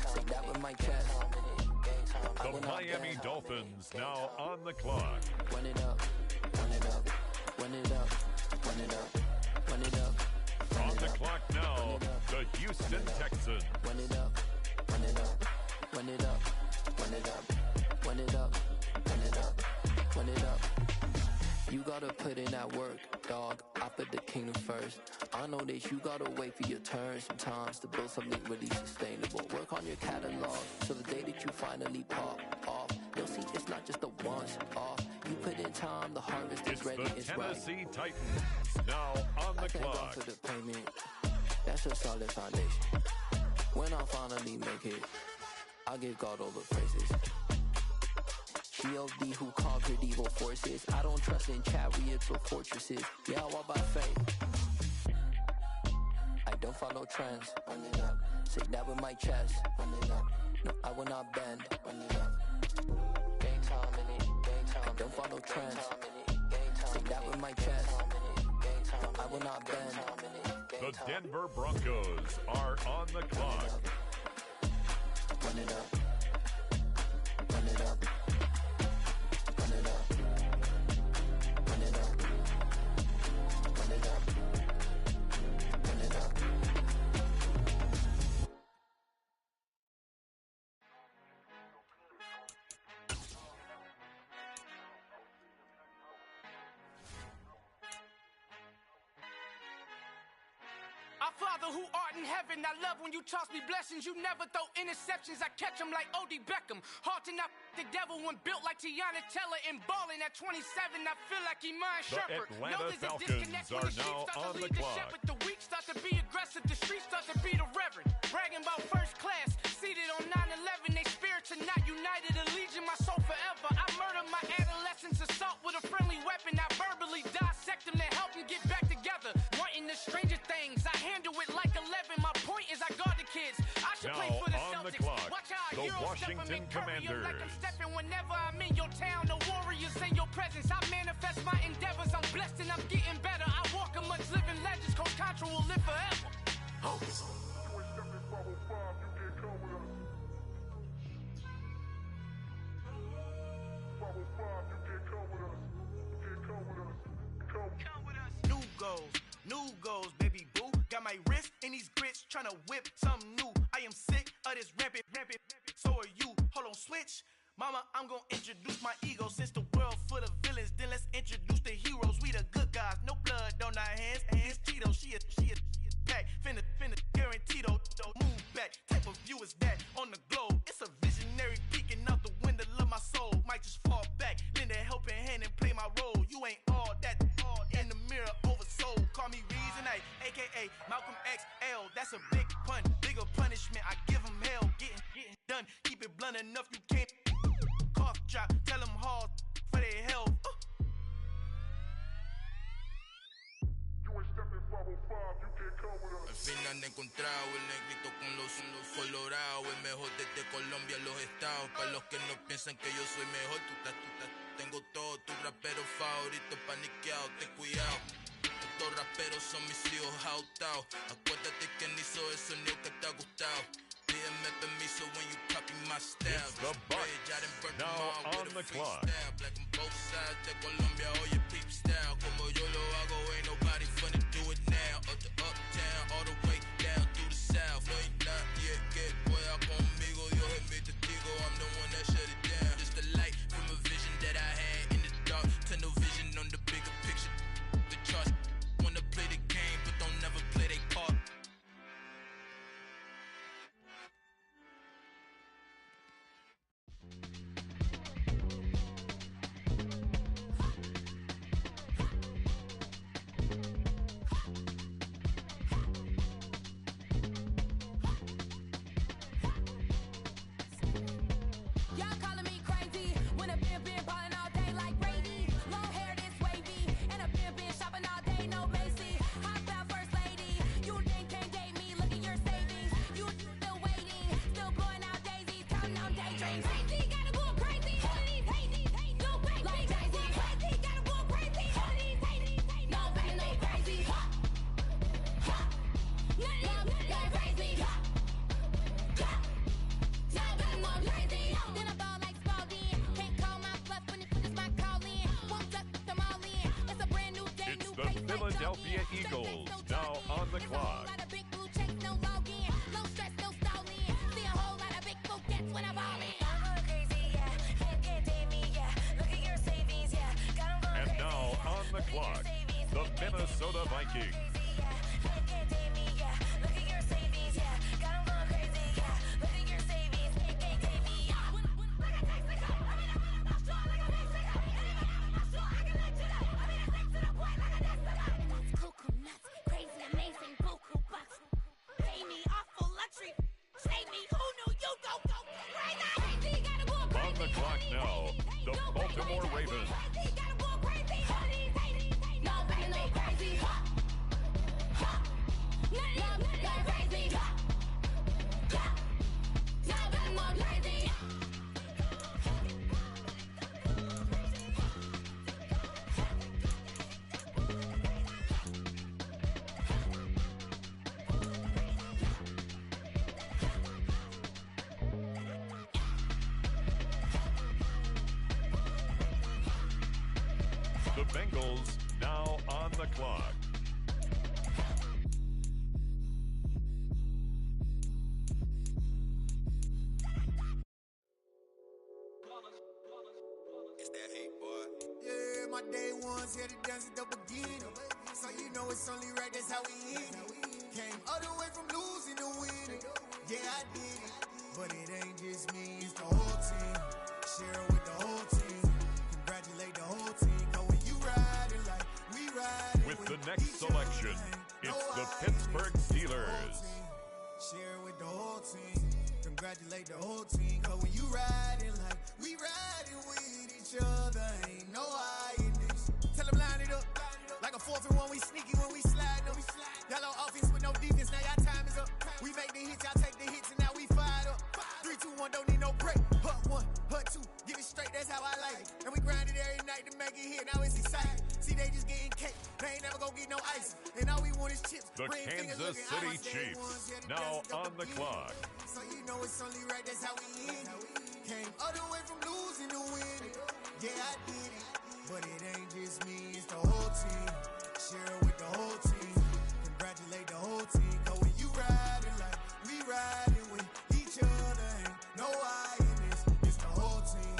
Say that with my chest. The Miami Dolphins now on the clock. Run it up, run it up, run it up, run it up, run it up. On the clock now, the Houston Texans. Run it up, run it up, run it up, run it up, run it up, run it up, run it up. You gotta put in that work, dog. I put the kingdom first. I know that you gotta wait for your turn sometimes to build something really sustainable. Work on your catalog, so the day that you finally pop off, you'll see it's not just a once off. You put in time, the harvest is ready, it's right. The Tennessee Titans now on the I can't clock. go for the payment. That's a solid foundation. When I finally make it, I'll give God all the praises. G.O.D. who conquered evil forces. I don't trust in chariots or fortresses. Yeah, I walk by faith. I don't follow trends. Say that with my chest. No, I will not bend. Game time in it. I don't follow trends. Say that with my chest. No, I will not bend. The Denver Broncos are on the clock. Run it up. Run it up. Run it up. Run it up. Run it up. Run it up. Our Father who art in heaven, I love when you toss me blessings. You never throw interceptions, I catch them like O.D. Beckham. Hard to not the devil when built like Tiana Teller and balling at 27. I feel like Iman Shepherd. Atlanta Falcons are now on the clock. The weak start to be aggressive, the streets start to be the reverend. Bragging about first class, seated on 9/11. They spirits are not united, a legion, my soul forever. I murder my adolescence, assault with a friendly weapon. I verbally dissect them to help them get back together. Wanting the stranger things, I handle it like 11. My point is I guard the kids. I should play for the on Celtics. the clock, Watch how I the Euro Washington step 'em and curry 'em like I'm Commanders. stepping whenever I'm in your town. The Warriors in your presence. I manifest my endeavors. I'm blessed and I'm getting better. I walk amongst living legends. Coach Contra will live forever. New goals, baby boo. Got my wrist in these grits, tryna whip something new. I am sick of this rampant. So are you. Hold on, switch. Mama, I'm gonna introduce my ego. Since the world full of villains, then let's introduce the heroes. We the good guys, no blood on our hands. Hands Tito, she a pack. Finna guaranteed. Move back. Type of view is that on the globe? It's a visionary peeking out the window of my soul. Might just fall back, lend a helping hand and play my role. You ain't all that. In the mirror, oversold. Call me Reason A, aka Malcolm XL. That's a big pun, bigger punishment. I give him hell, getting done. Keep it blunt enough, you can't cough drop. Tell them hard for their health. Al fin han encontrado el negrito con los colorados, el mejor desde Colombia, los estados. Para los que no piensan que yo soy mejor, tú estás, tengo todo, tu rapero favorito paniqueado, ten cuidado. estos raperos son mis hijos jautados. Acuérdate que ni hizo el sonido que te ha gustado. Pídeme permiso when you copy my style. It's the Bucks, now on the clock. Black on both sides de Colombia, oye peep style. Como yo lo hago, ain't nobody finna do it now. Up to uptown, all the way down through the south. No hay nadie que pueda conmigo, Dios es mi testigo. I'm the one that shut it down. Just a light from a vision that I had in the dark. Tunnel vision on the bigger picture. The charts wanna play the game, but don't never play their part. Y'all calling me crazy when a been ballin' all day like Brady. Long hair this wavy, and a been shopping all day, no Macy. Hot about first lady, you think can't date me? Look at your savings, you still waiting, still blowing out daisies, counting on daydreams. Crazy, gotta go crazy. All of these hate, no baby. Like Jay-Z, crazy, gotta go crazy. All of these hate, no baby, no crazy. Nothing crazy. Then I ball like Spalding. Can't call my bluff when it's my call in. Won't duck them all in. It's a brand new day, It's new the place like Philadelphia Jogging. Eagles, now on the clock. Lot of big blue checks, no login. No stress, no stalling. See a whole lot of big forgets when I ball in. I'm going crazy, yeah. Can't date me, yeah. Look at your savings, yeah. Got 'em going And crazy, now yeah. on the clock, the Minnesota Vikings. Can't date me, yeah. Look at your savings, yeah. Got 'em going crazy, yeah. Look at your savings, can't date me, yeah. Coconuts, crazy, amazing, buku bucks. Pay me awful luxury. Save me, who knew you go crazy? Crazy, gotta go crazy. On the clock now, the Baltimore Ravens. Crazy, gotta go crazy. No baby, no crazy. Nothing crazy. No baby, no crazy. The Bengals, now on the clock. It's that hate, boy. Yeah, my day ones here to dance at the beginning. So you know it's only right, that's how we end it. Came all the way from losing to winning. Yeah, I did it. But it ain't just me, it's the whole team. Share it with the whole team. Congratulate the whole team. Cause when you riding like we riding With the next selection, it's the Pittsburgh Steelers. Share it with the whole team. Congratulate the whole team. Cause when you riding like we riding with each other, ain't no hiding this. Tell them line it up. Like a 4th and 1, we sneaky when we slide them. Y'all on offense with no defense, now y'all time is up. We make the hits, y'all take the hits, and now we fired up. 3, 2, 1, don't need no break. Hut 1, hut 2, give it straight, that's how I like it. And we grind it every night to make it hit, now it's exciting. See, they just getting cake, they ain't never gonna get no ice. And all we want is chips. The Kansas City Chiefs, now on the clock. So you know it's only right, that's how we end it. Came all the way from losing to winning. Yeah, I did it. But it ain't just me, it's the whole team. Share it with the whole team. Congratulate the whole team. Cause when you riding like we riding with each other, ain't no hiding this. It's the whole team.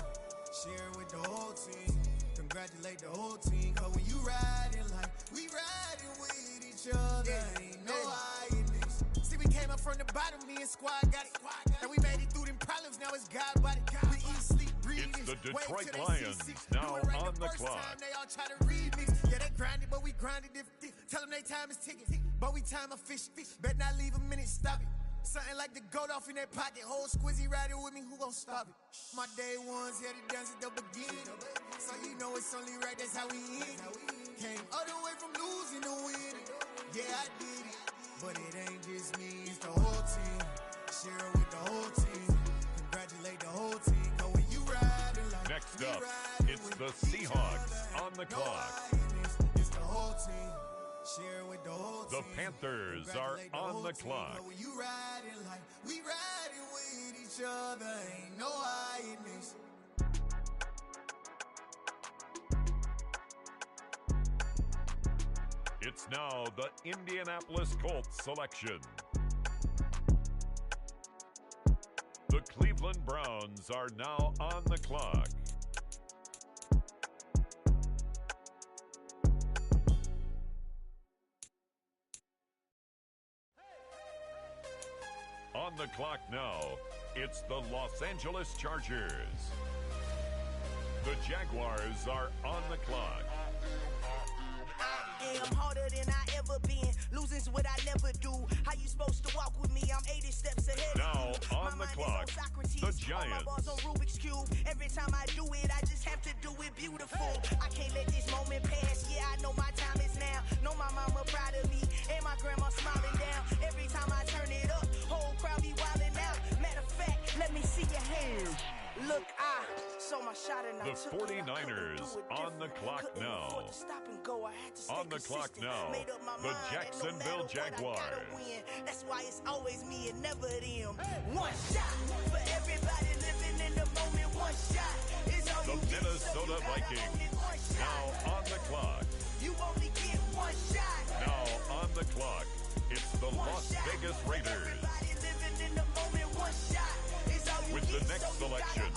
Share it with the whole team. Congratulate the whole team. Cause when you riding like we riding with each other, ain't no hiding this. See, we came up from the bottom, me and squad got it. And we made it through them problems, now it's God body. We eat, sleep, breathe. It's the Detroit Lions, now on the clock. They all try to remix. Yeah, they grinded, but we grinded different. Tell them they time is ticking, but we time a fish. Bet not leave a minute, stop it. Something like the goat off in that pocket. Whole squizzy riding with me, who gon' stop it? My day ones here to dance at the beginning. So you know it's only right, that's how we end it. Came all the way from losing to winning. Yeah, I did it. But it ain't just me, it's the whole team. Share it with the whole team. Congratulate the whole team. Cause when you riding like Next up, it's the Seahawks on the clock. It's the whole team. The Panthers are on the clock. You riding like we riding with each other, ain't no hiding this. It's now the Indianapolis Colts selection. The Cleveland Browns are now on the clock. On the clock now, it's the Los Angeles Chargers. The Jaguars are on the clock. I am harder than I ever been. Losing's what I never do. How you supposed to walk with me? I'm 80 steps ahead. Now on the clock, the Giants. My bars on Rubik's Cube. Every time I do it, I just have to do it beautiful. I can't let this moment pass. Yeah, I know my time is now. Know my mama proud of me, and my grandma smiling down. Every time I turn it up, whole crowd be wildin' out. Matter of fact, let me see your hands. Look, I saw my shot and I the 49ers on the clock now. On the clock now, the Jacksonville Jaguars. That's why it's always me and never them. One shot for everybody living in the moment. One shot is all you The get, Minnesota so Vikings now on the clock. You only get one shot. Now on the clock, it's the Las Vegas Raiders. With the next selection,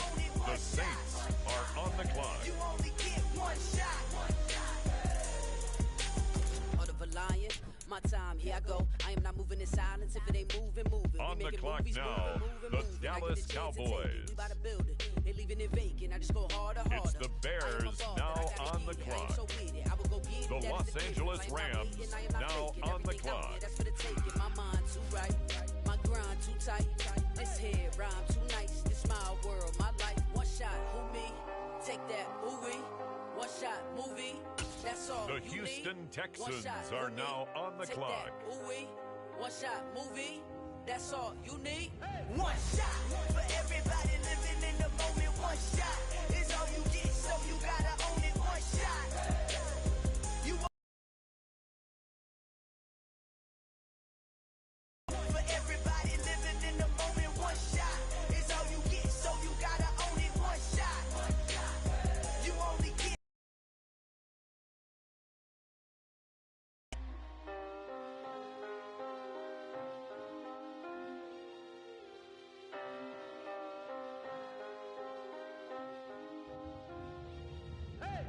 the Saints are on the clock. You only get one shot. Order of a lion, my time, here I go. I am not moving in silence. If it ain't moving. On the clock now, the Dallas Cowboys. We by the building, they leaving it vacant. I just go harder. It's the Bears now on the clock. The Los Angeles Rams now on the clock. That's for the taking. My mind too right, my grind too tight. This head rhyme too nice. This my world, my life. One shot, who me? Take that, ooh-wee. One shot, movie. That's all. The Houston Texans are now on the clock. Ooh-wee. One shot, movie. That's all you need. One shot for everybody living in the moment. One shot is all you get, so you gotta own it. One shot. You for everybody living in the moment. One shot is all you get, so you gotta own it. One shot. You only get.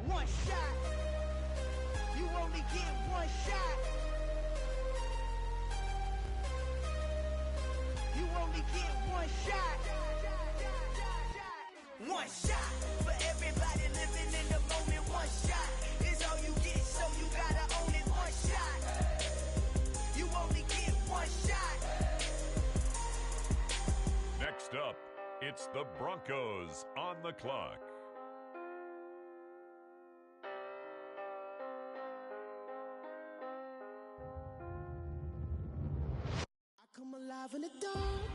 One shot. You only get one shot. You only get one shot. One shot for everybody living in the moment. One shot is all you get, so you gotta own it. One shot. You only get one shot. Next up, it's the Broncos on the clock. Come alive in the dark,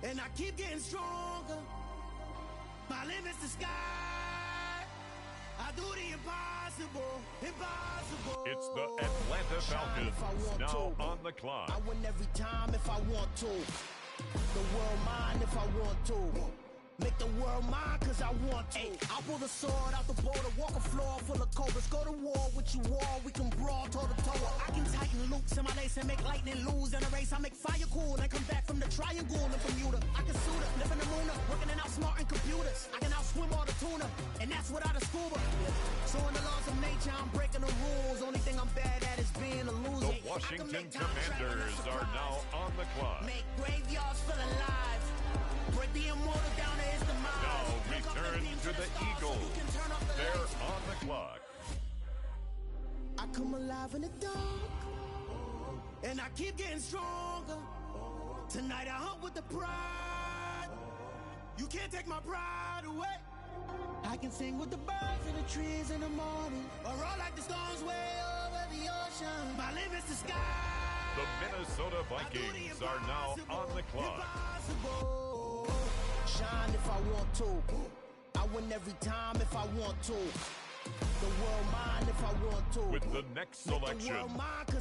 and I keep getting stronger. My limit's the sky. I do the impossible. It's the Atlanta Falcons now on the clock. I win every time if I want to. The world mine if I want to. Make the world mine cause I want to. I'll pull the sword out the border, walk a floor full of cobras. Go to war with you all, we can brawl toe to toe. I can tighten loops in my lace and make lightning lose in a race. I make fire cool and come back from the triangle in Bermuda. I can suit up, live in the moon, working and outsmarting computers. I can outswim all the tuna, and that's without a scuba. So in the laws of nature, I'm breaking the rules. Only thing I'm bad at is being a loser. The Washington Commanders are now on the clock. Make graveyards feel alive. Break the immortal down to his demise. Now return to the Eagles. They're on the clock. I come alive in the dark, and I keep getting stronger. Tonight I hunt with the pride. You can't take my pride away. I can sing with the birds in the trees in the morning, or roll like the storms way over the ocean. My limit's the sky. The Minnesota Vikings are now on the clock. Shine if I want to. I win every time if I want to. The world mine if I want to. With the next selection,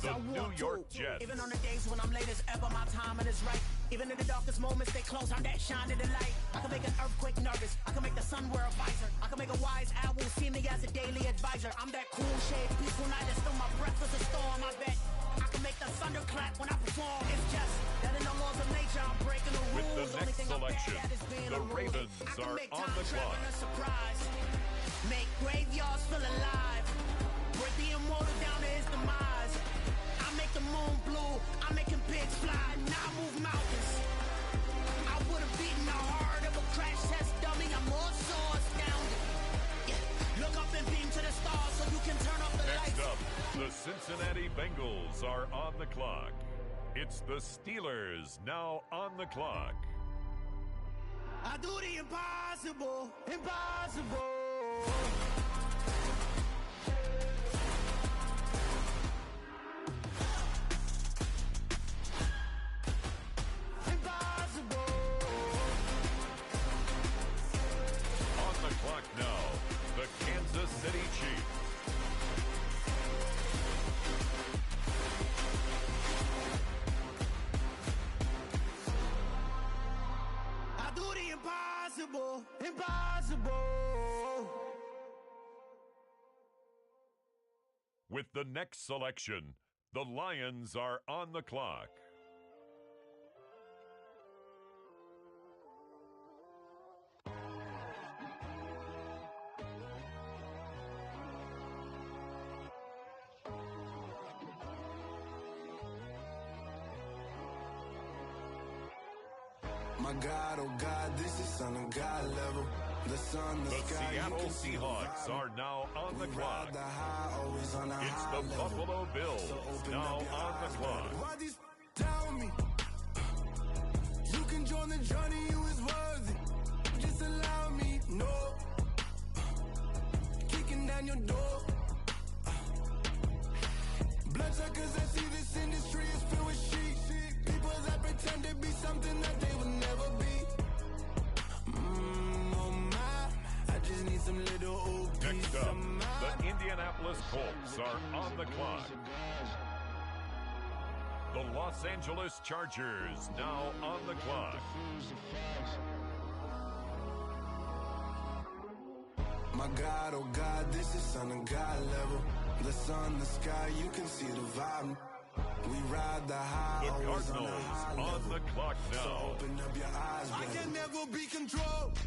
the New York Jets. Even on the days when I'm late as ever, my timing is right. Even in the darkest moments, they close on that shine of the light. I can make an earthquake nervous. I can make the sun wear a visor. I can make a wise owl see me as a daily advisor. I'm that cool shade, peaceful night, and still my breath is a storm. I bet I can make the thunder clap when I perform. It's just that in the laws of nature, I'm breaking the rules. With the next selection, the Ravens are on the clock. Make graveyards feel alive. Break the immortal down to his demise. I make the moon blue. I'm making pigs fly. Now I move mountains. I would have beaten the heart of a crash test dummy. I'm more so astounded. Yeah. Look up and beam to the stars so you can turn off the lights. Next up, the Cincinnati Bengals are on the clock. It's the Steelers now on the clock. I do the impossible, impossible. Impossible. On the clock now, the Kansas City Chiefs. I do the impossible, impossible. With the next selection, the Lions are on the clock. My God, oh God, this is Son of God level. The sun, the sky, Seattle Seahawks are now on the clock. It's the Buffalo Bills now on the clock. Why these tell me? You can join the journey, you is worthy. Just allow me, no. Kicking down your door. Bloodsuckers that see this industry is filled with sheep. People that pretend to be something that they will never be. Oh my, I just need some little old piece. Next up, the Indianapolis Colts are on the clock. The Los Angeles Chargers now on the clock. My God, oh God, this is Son of God level. The sun, the sky, you can see the vibe. We ride the high, the always Cardinals on the clock now. So open up your eyes, I can never be controlled.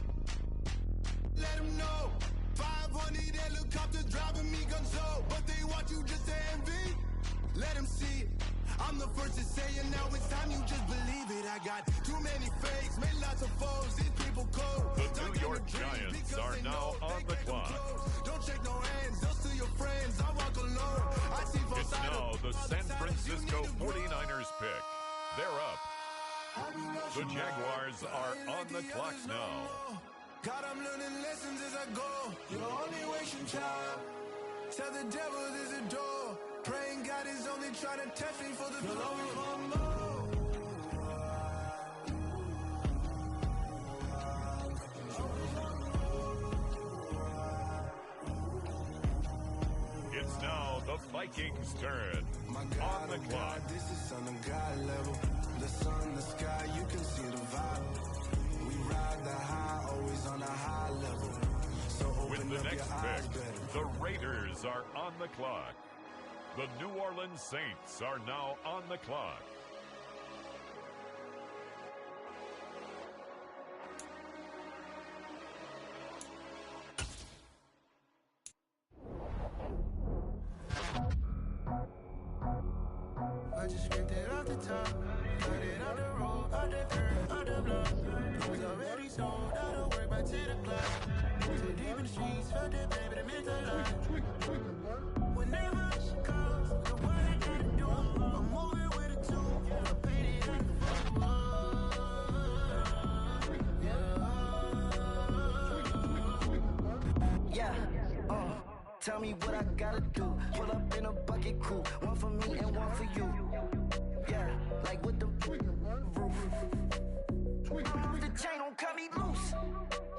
Let them know. 500 helicopters driving me gonzo, but they want you just to envy. Let them see it. I'm the first to say it, now it's time you just believe it. I got too many fakes, made lots of foes, these people cold. The New York Giants are now on the clock. Don't shake no hands, those to your friends, I walk alone. I see It's now the San Francisco 49ers pick. They're up. The Jaguars are on the clock now. God, I'm learning lessons as I go. You're only wasting time. Tell the devil there's a door. Praying God is only trying to test me for the glory. It's now the Vikings' turn. On the clock. This is Son of God level. The sun, the sky, you can see the vibe. We ride the high, always on a high level. So open With the up next your eyes pick, better. the Raiders are on the clock. The New Orleans Saints are now on the clock. I just ripped it off the top, put it on the road, on the curb, on the block. It was already sold, I don't work back to the clock. So deep in the streets, felt that baby, the mental line. Whenever she calls, the one I gotta do, I'm moving with a two. I paid it out the fuck. Yeah, tell me what I gotta do. Pull up in a bucket crew, one for me and one for you. Yeah, like with the roof. I'm off the chain, don't cut me loose.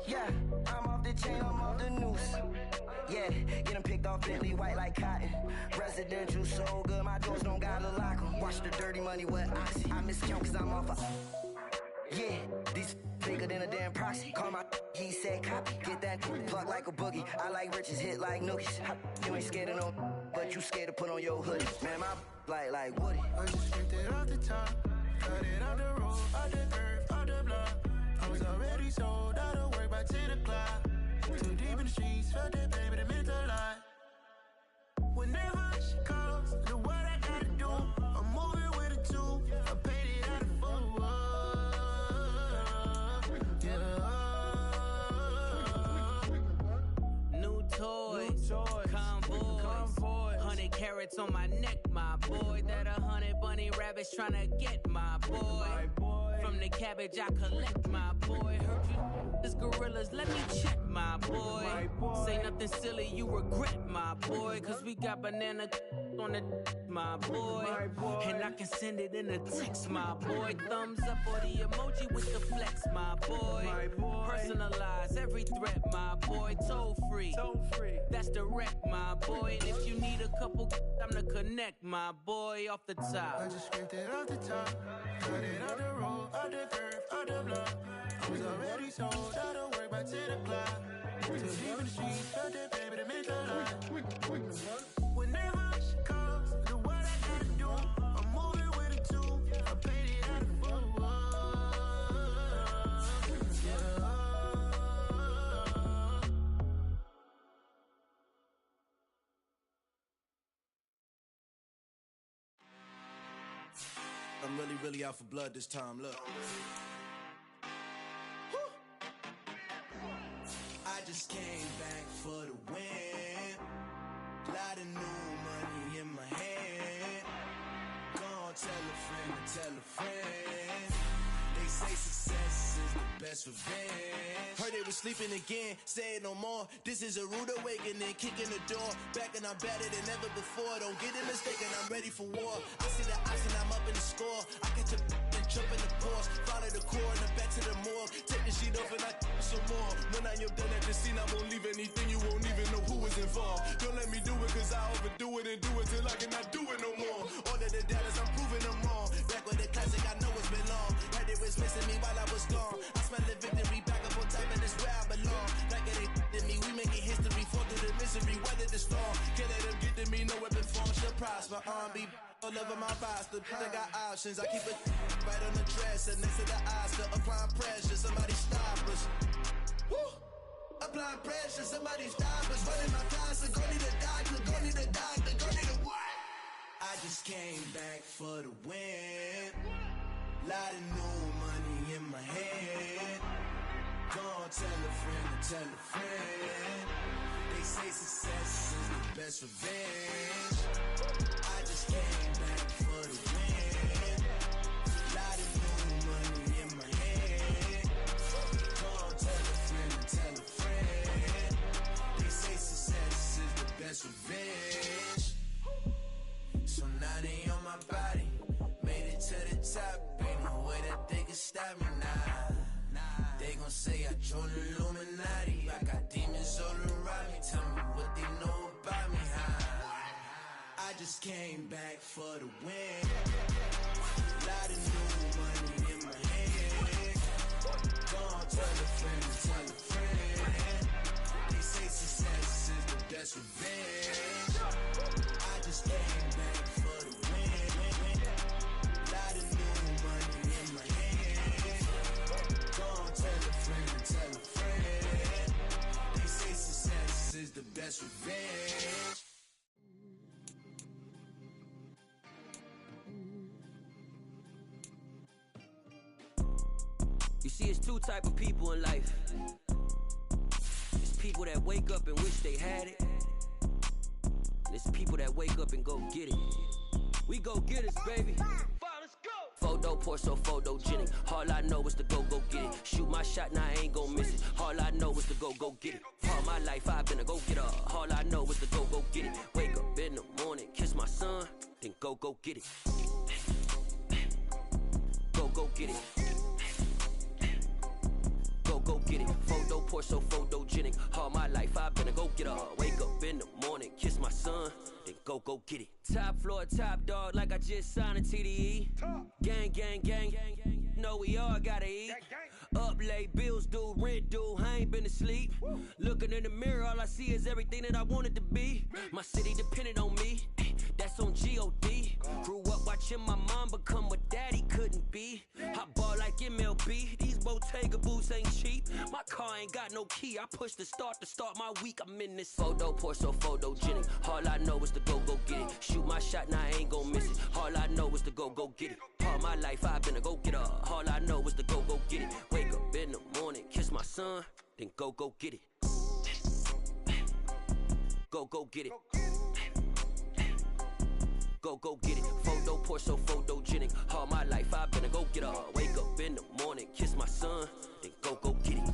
Yeah, I'm off the chain, I'm off the noose. Yeah, get off Bentley white like cotton. Residential so good, my doors don't gotta lock 'em. Watch the dirty money with oxy. I miscount cause I'm off a... Yeah, these bigger than a damn proxy. Call my he said copy. Get that plug like a boogie. I like riches, hit like nookies. You ain't scared of no, but you scared to put on your hoodie. Man, my like Woody. I just skipped it off the top. Cut it out the road, out the curve, out the block. I was already sold out of work by 10 o'clock. Too deep in the streets, felt that baby, that meant a lot. Whenever she calls, do what I gotta do. I'm moving with a two. I paid it out of full. Yeah. New toys, convoys, 100 carats on my neck, my boy. That 100 bunny rabbits tryna get my boy. From the cabbage I collect, my boy. Heard you this gorillas, let me check, my boy. Say nothing silly, you regret, my boy. Cause we got banana on the my boy. And I can send it in a text, my boy. Thumbs up or the emoji with the flex, my boy. Personalize every threat, my boy. Toll free, that's direct, my boy. And if you need a couple, I'm the connect, my boy. Off the top, I just scraped it off the top. Cut it out the road, out the curve, out the block. I was already sold out of work by 10 o'clock. Too deep in the streets, felt that baby, that meant a lot. Whenever she calls, do what I gotta do. I'm moving with a two. I paid it out of full. I'm really out for blood this time, look. I just came back for the win. Lot of new money in my hand. Gonna tell a friend to tell a friend. They say success is the best revenge. Heard they was sleeping again, say it no more. This is a rude awakening, kicking the door. Back and I'm better than ever before. Don't get it mistaken, I'm ready for war. I see the ops and I'm up in the score. I catch a and jump in the course. Follow the core and then back to the morgue. Take the sheet off and I some more. When I am done at the scene, I won't leave anything. You won't even know who is involved. Don't let me do it cause I overdo it and do it till I cannot do it no more. All of the doubters, I'm proving them wrong. Back with the classic, I know it's been long. Heard it was missing me while I was gone. I smell the victory back up on top and it's where I belong. Like it ain't to me, we making history. Fall through the misery, weather the storm. Can't let them get to me, no weapon form shall prosper. Be all over my roster, I got options. I keep it right on the dresser, next to the Oscar. Applying pressure, somebody stop us. Woo! Applying pressure, somebody stop us. Running my closet, go need a doctor, go need a doctor, go need a what? I just came back for the win. Lot of new money in my hand. Gonna tell a friend to tell a friend. They say success is the best revenge. I just came back for the win. Lot of new money in my hand. Gonna tell a friend to tell a friend. They say success is the best revenge. So now they on my body. Made it to the top. Ain't no way that they can stop me now. They gon' say I joined the Illuminati. I got demons all around me. Tell me what they know about me, huh? I just came back for the win. Lot of new money in my hand. Gonna tell a friend to tell a friend. They say success is the best revenge. I just came back for the win. Lot of new money in my hand. Gonna tell a friend to tell a friend. They say success is the best revenge. You see, it's two type of people in life. It's people that wake up and wish they had it. And it's people that wake up and go get it. We go get it, baby. Photo pour so photogenic. All I know is to go get it. Shoot my shot, now I ain't gon' miss it. All I know is to go get it. All my life I've been a go getter. All I know is to go get it. Wake up in the morning, kiss my son, then go get it. Go get it. Go go get it. Photo poor, so photogenic. All my life I've been a go getter. Wake up in the morning, kiss my son, then go get it. Top floor, top dog, like I just signed a TDE. Gang, gang, gang, know we all gotta eat. Up late, bills due, rent due, I ain't been asleep. Looking in the mirror, all I see is everything that I wanted to be. My city depended on me, that's on G.O.D. Grew up watching my mom become what daddy couldn't be. I ball like MLB, these Bottega boots ain't cheap. My car ain't got no key, I push the start to start my week. I'm in this photo poor, so photogenic. All I know is to go get it. Shoot my shot, now I ain't gon' miss it. All I know is to go get it. All my life I've been a go getter. All I know is to go get it. Wake up in the morning, kiss my son, then go get it. Go get it. Go get it. Photo poor, so photogenic. All my life I've been a go getter. Wake up in the morning, kiss my son, then go get it.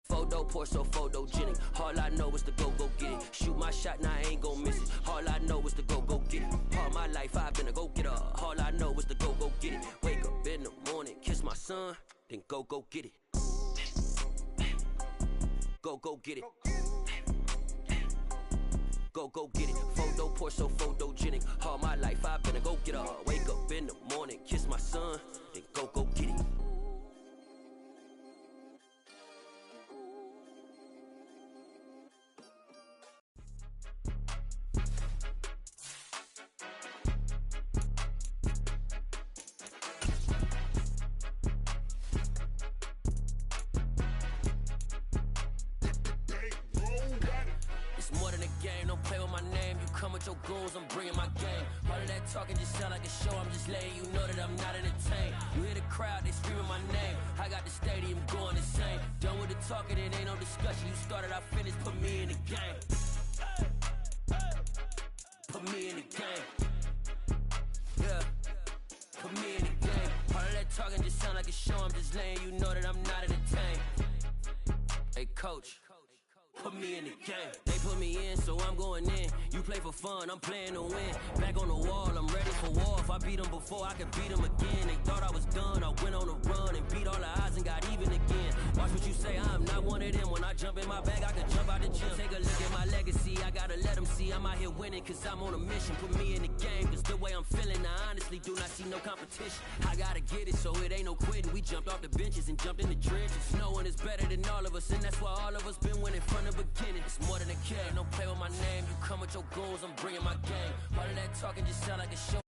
Photo poor, so photogenic. All I know is to go get it. Shoot my shot, now I ain't gon' miss it. All I know is to go get it. All my life I've been a go getter. All I know is to go get it. Wake up in the morning, kiss my son, then go get it. Go get it. Go get it. Photo poor, so photogenic. All my life I've been a go getter. Wake up in the morning, kiss my son, then go get it. It's more than a game, don't play with my name. You come with your goons, I'm bringing my game. All of that talking just sound like a show, I'm just letting you know that I'm not entertained. You hear the crowd, they screaming my name. I got the stadium going insane. Done with the talking, it ain't no discussion. You started, I finished, put me in the game. Put me in the game. Yeah, put me in the game. All of that talking just sound like a show, I'm just letting you know that I'm not entertained. Hey coach, put me in the game. They put me in, so I'm going in. You play for fun, I'm playing to win. Back on the wall, I'm ready for war. If I beat them before, I can beat them again. They thought I was done, I went on a run and beat all the odds and got even again. Watch what you say, I'm not one of them. When I jump in my bag, I can jump out the gym. Take a look at my legacy, I gotta let them see I'm out here winning, cause I'm on a mission. Put me in the game, cause the way I'm feeling, I honestly do not see no competition. I gotta get it, so it ain't no quitting. We jumped off the benches and jumped in the trenches. No one is better than all of us, and that's why all of us been winning from the beginning. It's more than a game, don't play with my name. You come with your goals, I'm bringing my game. All of that talking just sound like a show.